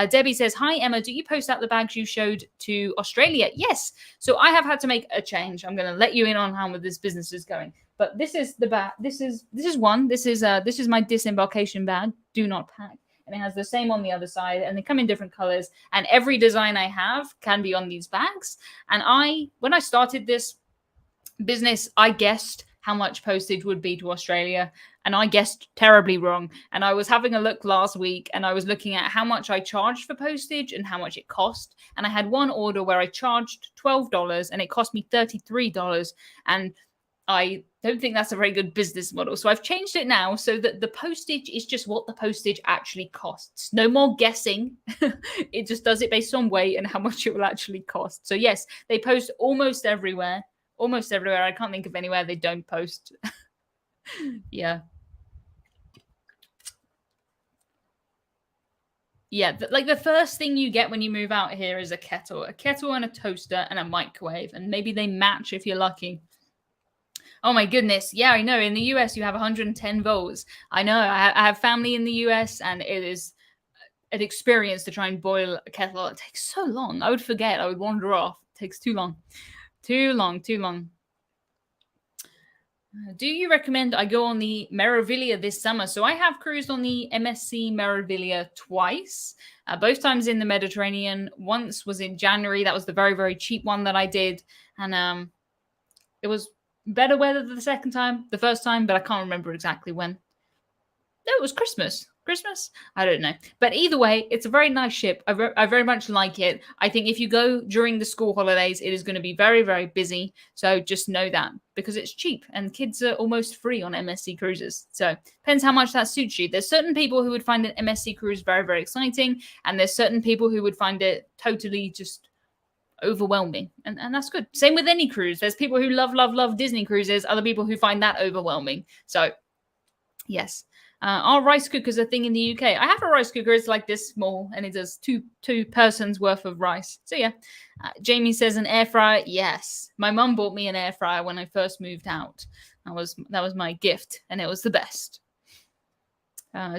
Debbie says, hi Emma, do you post out the bags you showed to Australia? Yes. So I have had to make a change. I'm going to let you in on how this business is going. But this is the bag. This is one. This is my disembarkation bag. Do not pack. And it has the same on the other side, and they come in different colors, and every design I have can be on these bags. And when I started this business, I guessed how much postage would be to Australia, and I guessed terribly wrong. And I was having a look last week, and I was looking at how much I charged for postage and how much it cost. And I had one order where I charged $12 and it cost me $33. And I don't think that's a very good business model. So I've changed it now so that the postage is just what the postage actually costs. No more guessing. It just does it based on weight and how much it will actually cost. So yes, they post almost everywhere. Almost everywhere. I can't think of anywhere they don't post. Yeah. Yeah, like the first thing you get when you move out here is a kettle and a toaster and a microwave. And maybe they match if you're lucky. Oh my goodness. Yeah, I know. In the US, you have 110 volts. I know. I have family in the US, and it is an experience to try and boil a kettle. It takes so long. I would forget. I would wander off. It takes too long. Too long. Do you recommend I go on the Meraviglia this summer? So I have cruised on the MSC Meraviglia twice, both times in the Mediterranean. Once was in January. That was the very, very cheap one that I did. And it was better weather the second time, the first time, but I can't remember exactly when. No, it was Christmas. Christmas? I don't know. But either way, it's a very nice ship. I very much like it. I think if you go during the school holidays, it is going to be very, very busy. So just know that because it's cheap and kids are almost free on MSC cruises. So depends how much that suits you. There's certain people who would find an MSC cruise very, very exciting. And there's certain people who would find it totally just overwhelming. And that's good. Same with any cruise. There's people who love Disney cruises. Other people who find that overwhelming. So yes. Are rice cookers a thing in the UK? I have a rice cooker. It's like this small, and it does two persons worth of rice. So yeah. Jamie says an air fryer. Yes, my mum bought me an air fryer when I first moved out. That was my gift, and it was the best.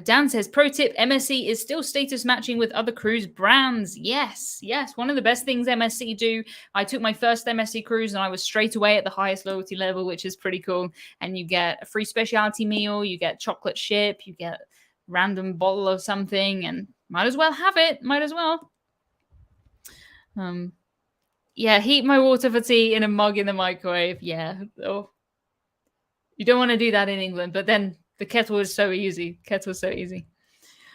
Dan says, pro tip, MSC is still status matching with other cruise brands. Yes. One of the best things MSC do. I took my first MSC cruise and I was straight away at the highest loyalty level, which is pretty cool. And you get a free specialty meal, you get chocolate chip, you get random bottle of something, and might as well have it. Might as well. Yeah, heat my water for tea in a mug in the microwave. Yeah. Oh. You don't want to do that in England, but then the kettle is so easy. Kettle's so easy.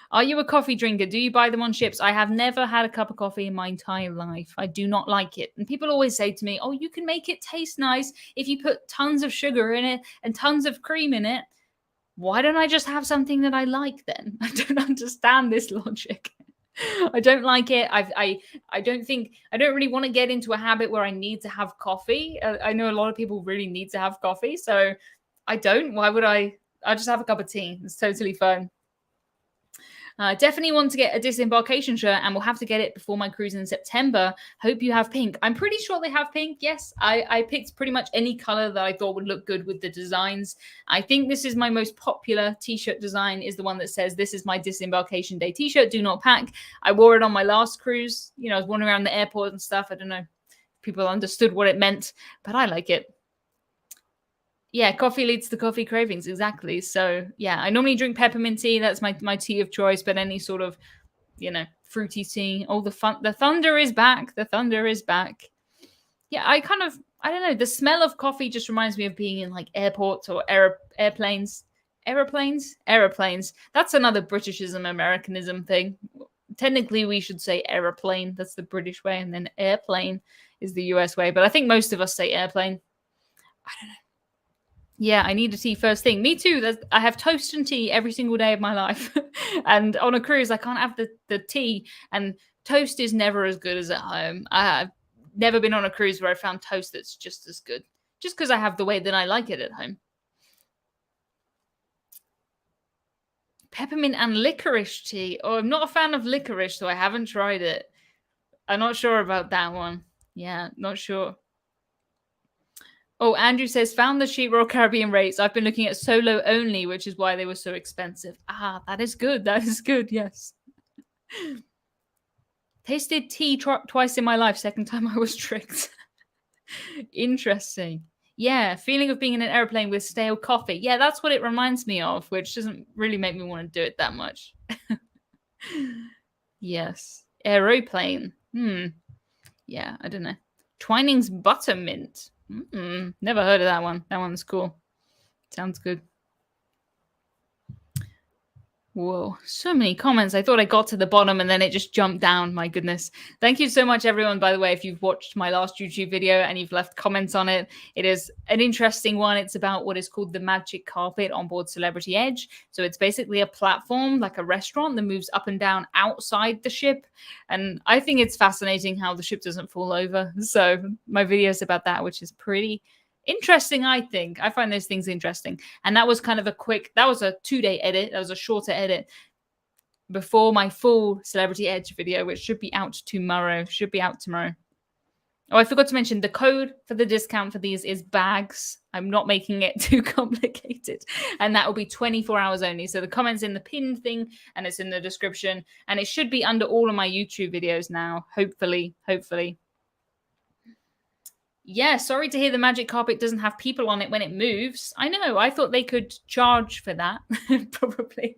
Are you a coffee drinker? Do you buy them on ships? I have never had a cup of coffee in my entire life. I do not like it. And people always say to me, oh, you can make it taste nice if you put tons of sugar in it and tons of cream in it. Why don't I just have something that I like then? I don't understand this logic. I don't like it. I don't really want to get into a habit where I need to have coffee. I know a lot of people really need to have coffee. So I don't. Why would I? I'll just have a cup of tea. It's totally fine. Definitely want to get a disembarkation shirt, and we'll have to get it before my cruise in September. Hope you have pink. I'm pretty sure they have pink. Yes, I picked pretty much any color that I thought would look good with the designs. I think this is my most popular t-shirt design, is the one that says, this is my disembarkation day t-shirt, do not pack. I wore it on my last cruise. You know, I was wandering around the airport and stuff. I don't know if people understood what it meant, but I like it. Yeah, coffee leads to coffee cravings. Exactly. So yeah, I normally drink peppermint tea. That's my tea of choice. But any sort of, fruity tea. Oh, the thunder is back. The thunder is back. Yeah, I don't know. The smell of coffee just reminds me of being in like airports or airplanes. Aeroplanes. That's another Britishism, Americanism thing. Technically, we should say aeroplane. That's the British way, and then airplane is the US way. But I think most of us say airplane. I don't know. Yeah, I need a tea first thing. Me too. I have toast and tea every single day of my life. And on a cruise, I can't have the tea. And toast is never as good as at home. I've never been on a cruise where I found toast that's just as good. Just because I have the way that I like it at home. Peppermint and licorice tea. Oh, I'm not a fan of licorice, so I haven't tried it. I'm not sure about that one. Yeah, not sure. Oh, Andrew says, found the Sheet Royal Caribbean rates. I've been looking at solo only, which is why they were so expensive. Ah, that is good. That is good. Yes. Tasted tea twice in my life. Second time I was tricked. Interesting. Yeah, feeling of being in an airplane with stale coffee. Yeah, that's what it reminds me of, which doesn't really make me want to do it that much. Yes. Aeroplane. Yeah, I don't know. Twining's Buttermint. Never heard of that one. That one's cool. Sounds good. Whoa, so many comments. I thought I got to the bottom and then it just jumped down. My goodness. Thank you so much, everyone, by the way, if you've watched my last YouTube video and you've left comments on it. It is an interesting one. It's about what is called the magic carpet on board Celebrity Edge. So it's basically a platform, like a restaurant, that moves up and down outside the ship. And I think it's fascinating how the ship doesn't fall over. So my video is about that, which is pretty interesting. I think I find those things interesting. And that was kind of that was a 2-day edit. That was a shorter edit before my full Celebrity Edge video, which should be out tomorrow. Oh, I forgot to mention the code for the discount for these is bags. I'm not making it too complicated. And that will be 24 hours only. So the comment's in the pinned thing and it's in the description. And it should be under all of my YouTube videos now. Hopefully. Yeah, sorry to hear the magic carpet doesn't have people on it when it moves. I know. I thought they could charge for that. Probably.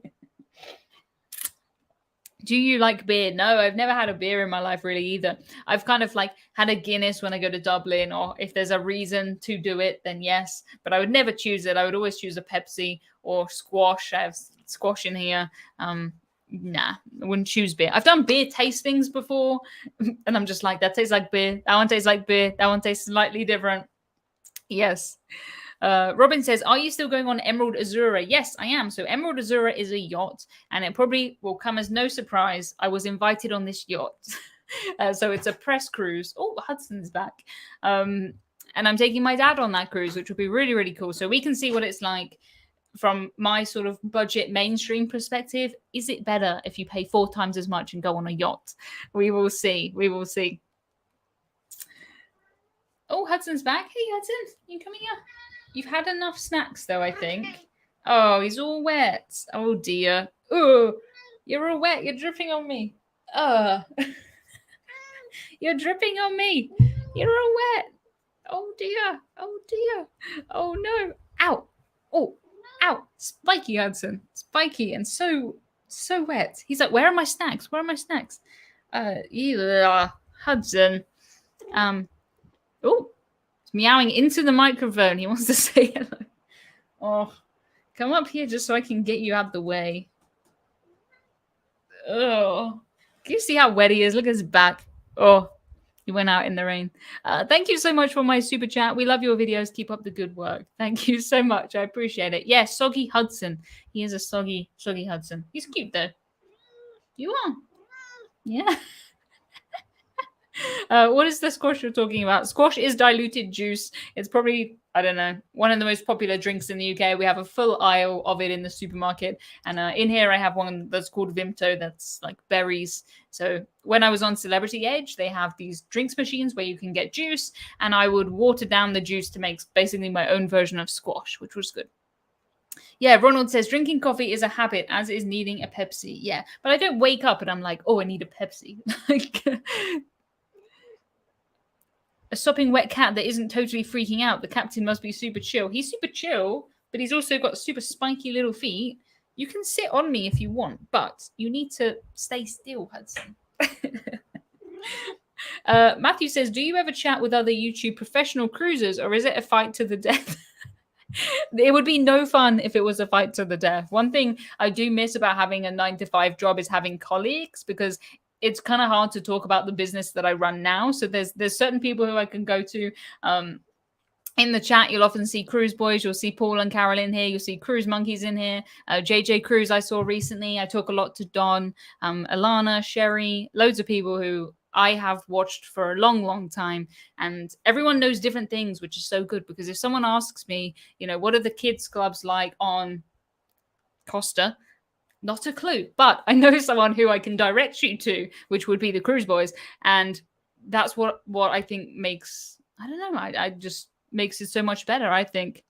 Do you like beer? No, I've never had a beer in my life really either. I've kind of like had a Guinness when I go to Dublin, or if there's a reason to do it, then yes. But I would never choose it. I would always choose a Pepsi or squash. I have squash in here. Nah, I wouldn't choose beer. I've done beer tastings before, and I'm just like, that tastes like beer. That one tastes like beer. That one tastes slightly different. Yes. Robin says, are you still going on Emerald Azura? Yes, I am. So Emerald Azura is a yacht, and it probably will come as no surprise. I was invited on this yacht. So it's a press cruise. Oh, Hudson's back. And I'm taking my dad on that cruise, which will be really, really cool. So we can see what it's like from my sort of budget mainstream perspective. Is it better if you pay 4 times as much and go on a yacht? We will see. We will see. Oh, Hudson's back. Hey, Hudson, you coming here? You've had enough snacks, though, I think. Oh, he's all wet. Oh, dear. Oh, you're all wet. You're dripping on me. You're dripping on me. You're all wet. Oh, dear. Oh, dear. Oh, no. Ow. Oh, ow. Spiky, Hudson. Spiky and so wet. He's like, where are my snacks? Where are my snacks? Yeah, Hudson. Oh, meowing into the microphone. He wants to say hello. Oh, come up here just so I can get you out the way. Oh, can you see how wet he is? Look at his back. Oh, he went out in the rain. Thank you so much for my super chat. We love your videos. Keep up the good work. Thank you so much. I appreciate it. Yeah, Soggy Hudson. He is a soggy Hudson. He's cute though. You are. Yeah. What is the squash you're talking about? Squash is diluted juice. It's probably, I don't know, one of the most popular drinks in the UK. We have a full aisle of it in the supermarket. And in here, I have one that's called Vimto, that's like berries. So when I was on Celebrity Edge, they have these drinks machines where you can get juice. And I would water down the juice to make basically my own version of squash, which was good. Yeah, Ronald says drinking coffee is a habit, as is needing a Pepsi. Yeah, but I don't wake up and I'm like, oh, I need a Pepsi. Like, a sopping wet cat that isn't totally freaking out. The captain must be super chill. He's super chill, but he's also got super spiky little feet. You can sit on me if you want, but you need to stay still, Hudson. Matthew says, do you ever chat with other YouTube professional cruisers, or is it a fight to the death? It would be no fun if it was a fight to the death. One thing I do miss about having a 9-to-5 job is having colleagues, because it's kind of hard to talk about the business that I run now. So there's certain people who I can go to. In the chat, you'll often see Cruise Boys. You'll see Paul and Carol in here. You'll see Cruise Monkeys in here. JJ Cruise I saw recently. I talk a lot to Don, Alana, Sherry, loads of people who I have watched for a long, long time. And everyone knows different things, which is so good, because if someone asks me, you know, what are the kids clubs like on Costa? Not a clue, but I know someone who I can direct you to, which would be the Cruise Boys. And that's what I think makes, I don't know, I just makes it so much better, I think.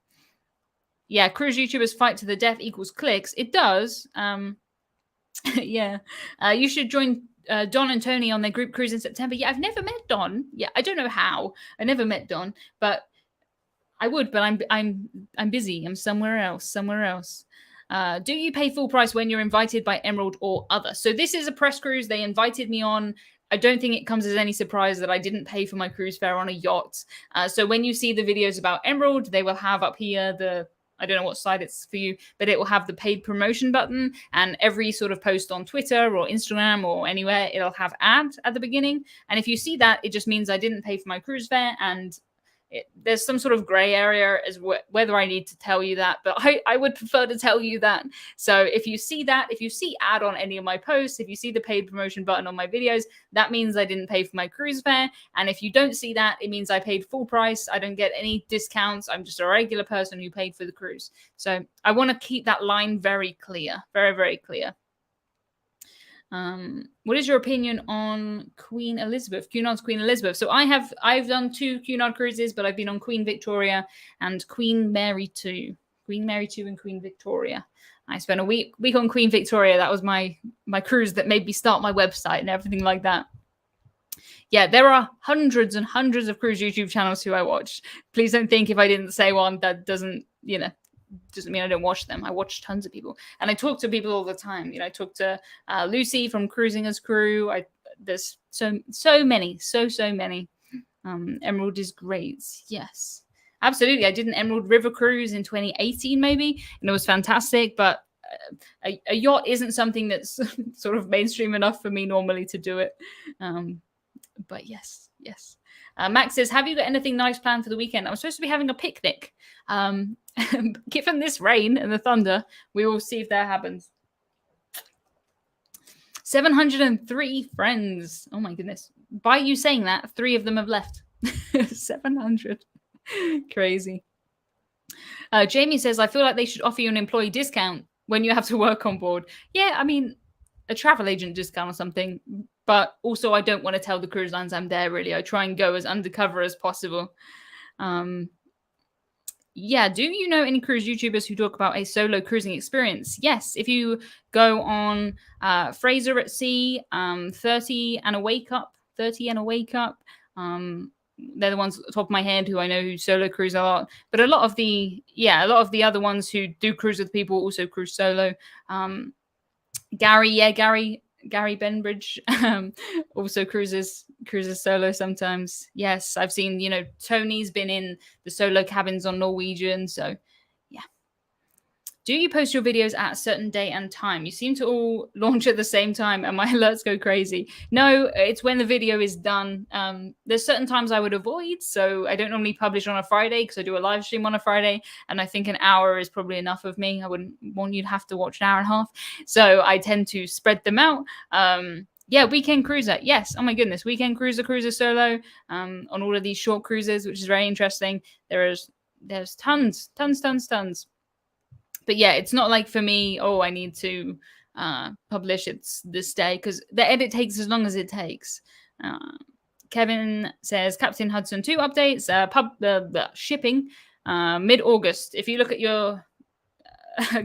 Yeah, cruise YouTubers fight to the death equals clicks. It does. Yeah. You should join Don and Tony on their group cruise in September. Yeah, I've never met Don. Yeah, I don't know how. I never met Don, but I would, but I'm busy. I'm somewhere else. Do you pay full price when you're invited by Emerald or other? So this is a press cruise. They invited me on. I don't think it comes as any surprise that I didn't pay for my cruise fare on a yacht. So when you see the videos about Emerald, they will have up here the, I don't know what side it's for you, but it will have the paid promotion button. And every sort of post on Twitter or Instagram or anywhere, it'll have ads at the beginning. And if you see that, it just means I didn't pay for my cruise fare, and there's some sort of gray area as whether I need to tell you that, but I would prefer to tell you that. So if you see that, if you see ad on any of my posts, if you see the paid promotion button on my videos, that means I didn't pay for my cruise fare. And if you don't see that, it means I paid full price. I don't get any discounts. I'm just a regular person who paid for the cruise. So I want to keep that line very clear, very, very clear. What is your opinion on Queen Elizabeth? Cunard's Queen Elizabeth. So I've done 2 Cunard cruises, but I've been on Queen Victoria and Queen Mary 2. Queen Mary 2 and Queen Victoria. I spent a week on Queen Victoria. That was my cruise that made me start my website and everything like that. Yeah, there are hundreds and hundreds of cruise YouTube channels who I watch. Please don't think if I didn't say one that doesn't, you know, doesn't mean I don't watch them. I watch tons of people, and I talk to people all the time. I talk to Lucy from Cruising as Crew. There's so many, so many. Emerald is great. Yes, absolutely. I did an Emerald River cruise in 2018, maybe, and it was fantastic. But a yacht isn't something that's sort of mainstream enough for me normally to do it. But yes. Max says, have you got anything nice planned for the weekend? I'm supposed to be having a picnic. Given this rain and the thunder, we will see if that happens. 703 friends. Oh my goodness. By you saying that, 3 of them have left. 700. Crazy. Jamie says, I feel like they should offer you an employee discount when you have to work on board. Yeah, I mean, a travel agent discount or something. But also, I don't want to tell the cruise lines I'm there, really. I try and go as undercover as possible. Yeah, do you know any cruise YouTubers who talk about a solo cruising experience? Yes, if you go on Fraser at Sea, 30 and a Wake Up, they're the ones at the top of my head who I know who solo cruise a lot. But a lot of the other ones who do cruise with people also cruise solo. Gary Benbridge also cruises solo sometimes. Yes, I've seen, Tony's been in the solo cabins on Norwegian. So, yeah. Do you post your videos at a certain day and time? You seem to all launch at the same time and my alerts go crazy. No, it's when the video is done. There's certain times I would avoid. So I don't normally publish on a Friday because I do a live stream on a Friday. And I think an hour is probably enough of me. I wouldn't want you to have to watch an hour and a half. So I tend to spread them out. Yeah, Weekend Cruiser. Yes. Oh my goodness. Weekend Cruiser solo on all of these short cruises, which is very interesting. There's tons. But yeah, it's not like for me, I need to publish it's this day because the edit takes as long as it takes. Kevin says Captain Hudson 2 updates, the shipping mid-August. If you look at your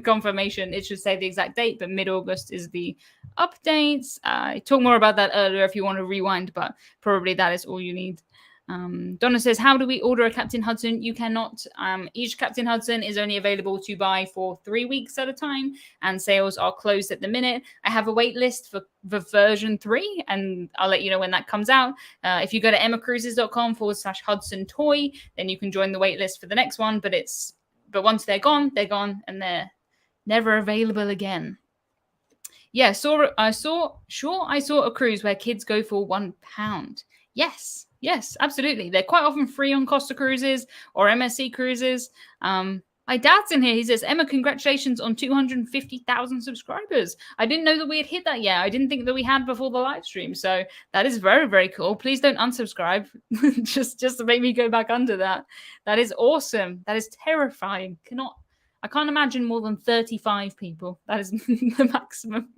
confirmation, it should say the exact date, but mid-August is the updates. I talked more about that earlier if you want to rewind, but probably that is all you need. Donna says, how do we order a Captain Hudson? You cannot. Each Captain Hudson is only available to buy for 3 weeks at a time, and sales are closed at the minute. I have a wait list for version 3, and I'll let you know when that comes out. If you go to emmacruises.com/Hudson Toy, then you can join the wait list for the next one. But once they're gone, and they're never available again. Yeah, I saw a cruise where kids go for £1. Yes, absolutely. They're quite often free on Costa Cruises or MSC Cruises. My dad's in here. He says, Emma, congratulations on 250,000 subscribers. I didn't know that we had hit that yet. I didn't think that we had before the live stream. So that is very, very cool. Please don't unsubscribe. just to make me go back under that. That is awesome. That is terrifying. I can't imagine more than 35 people. That is the maximum.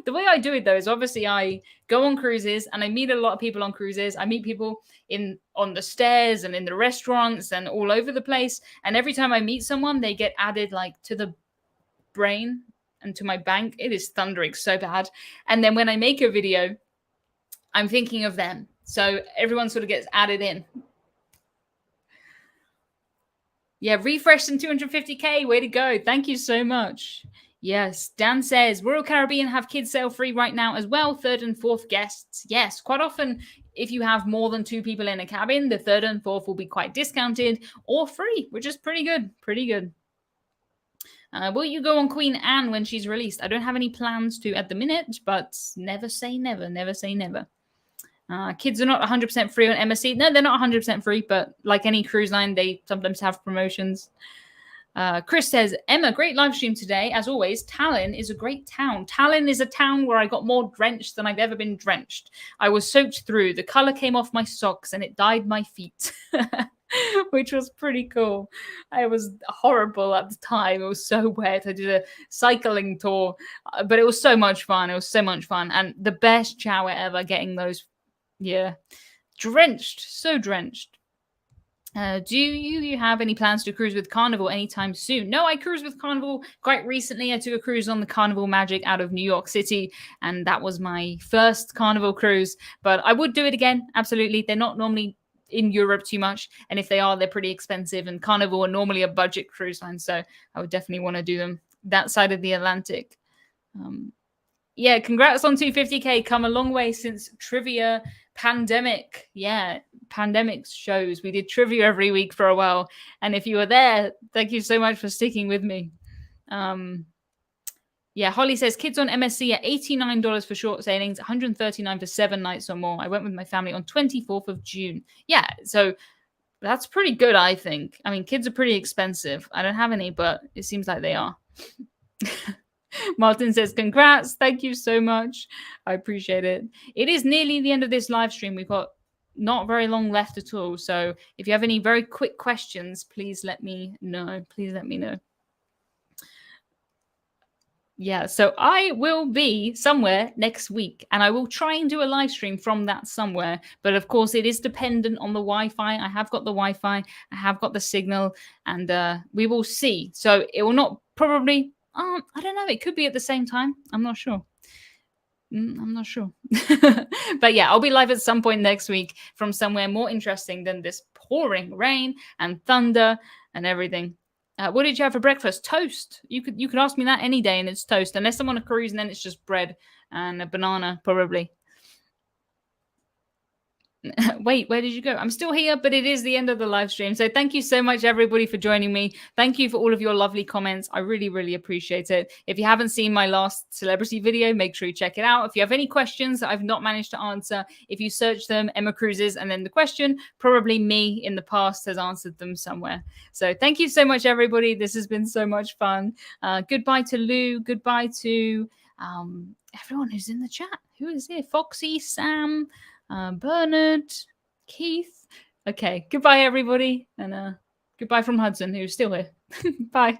The way I do it, though, is obviously I go on cruises and I meet a lot of people on cruises. I meet people on the stairs and in the restaurants and all over the place. And every time I meet someone, they get added to the brain and to my bank. It is thundering so bad. And then when I make a video, I'm thinking of them. So everyone sort of gets added in. Yeah, refreshed in 250K. Way to go. Thank you so much. Yes, Dan says, Royal Caribbean have kids sail free right now as well, 3rd and 4th guests. Yes, quite often, if you have more than 2 people in a cabin, the 3rd and 4th will be quite discounted or free, which is pretty good. Will you go on Queen Anne when she's released? I don't have any plans to at the minute, but never say never. Kids are not 100% free on MSC. No, they're not 100% free, but like any cruise line, they sometimes have promotions. Chris says, Emma, great live stream today. As always, Tallinn is a great town. Tallinn is a town where I got more drenched than I've ever been drenched. I was soaked through. The color came off my socks and it dyed my feet, which was pretty cool. I was horrible at the time. It was so wet. I did a cycling tour, but it was so much fun. And the best shower ever, getting those, so drenched. Do you have any plans to cruise with Carnival anytime soon? No, I cruised with Carnival quite recently. I took a cruise on the Carnival Magic out of New York City, and that was my first Carnival cruise. But I would do it again, absolutely. They're not normally in Europe too much. And if they are, they're pretty expensive. And Carnival are normally a budget cruise line. So I would definitely want to do them that side of the Atlantic. Yeah, congrats on 250K. Come a long way since trivia pandemic. Yeah, pandemic shows. We did trivia every week for a while. And if you were there, thank you so much for sticking with me. Yeah, Holly says kids on MSC at $89 for short sailings, $139 for 7 nights or more. I went with my family on 24th of June. Yeah, so that's pretty good, I think. I mean, kids are pretty expensive. I don't have any, but it seems like they are. Martin says, congrats. Thank you so much. I appreciate it. It is nearly the end of this live stream. We've got not very long left at all. So if you have any very quick questions, please let me know. Please let me know. Yeah, so I will be somewhere next week and I will try and do a live stream from that somewhere. But of course, it is dependent on the Wi-Fi. I have got the Wi-Fi, I have got the signal, and we will see. So it will not probably, I don't know, it could be at the same time. I'm not sure. I'm not sure. But yeah, I'll be live at some point next week from somewhere more interesting than this pouring rain and thunder and everything. What did you have for breakfast? Toast. You could ask me that any day and it's toast, unless I'm on a cruise and then it's just bread and a banana probably. Wait, where did you go? I'm still here, but it is the end of the live stream. So thank you so much, everybody, for joining me. Thank you for all of your lovely comments. I really, really appreciate it. If you haven't seen my last celebrity video, make sure you check it out. If you have any questions that I've not managed to answer, if you search them, Emma Cruises, and then the question, probably me in the past has answered them somewhere. So thank you so much, everybody. This has been so much fun. Goodbye to Lou. Goodbye to everyone who's in the chat. Who is here? Foxy, Sam, Bernard, Keith. Okay, goodbye, everybody. And goodbye from Hudson, who's still here. Bye.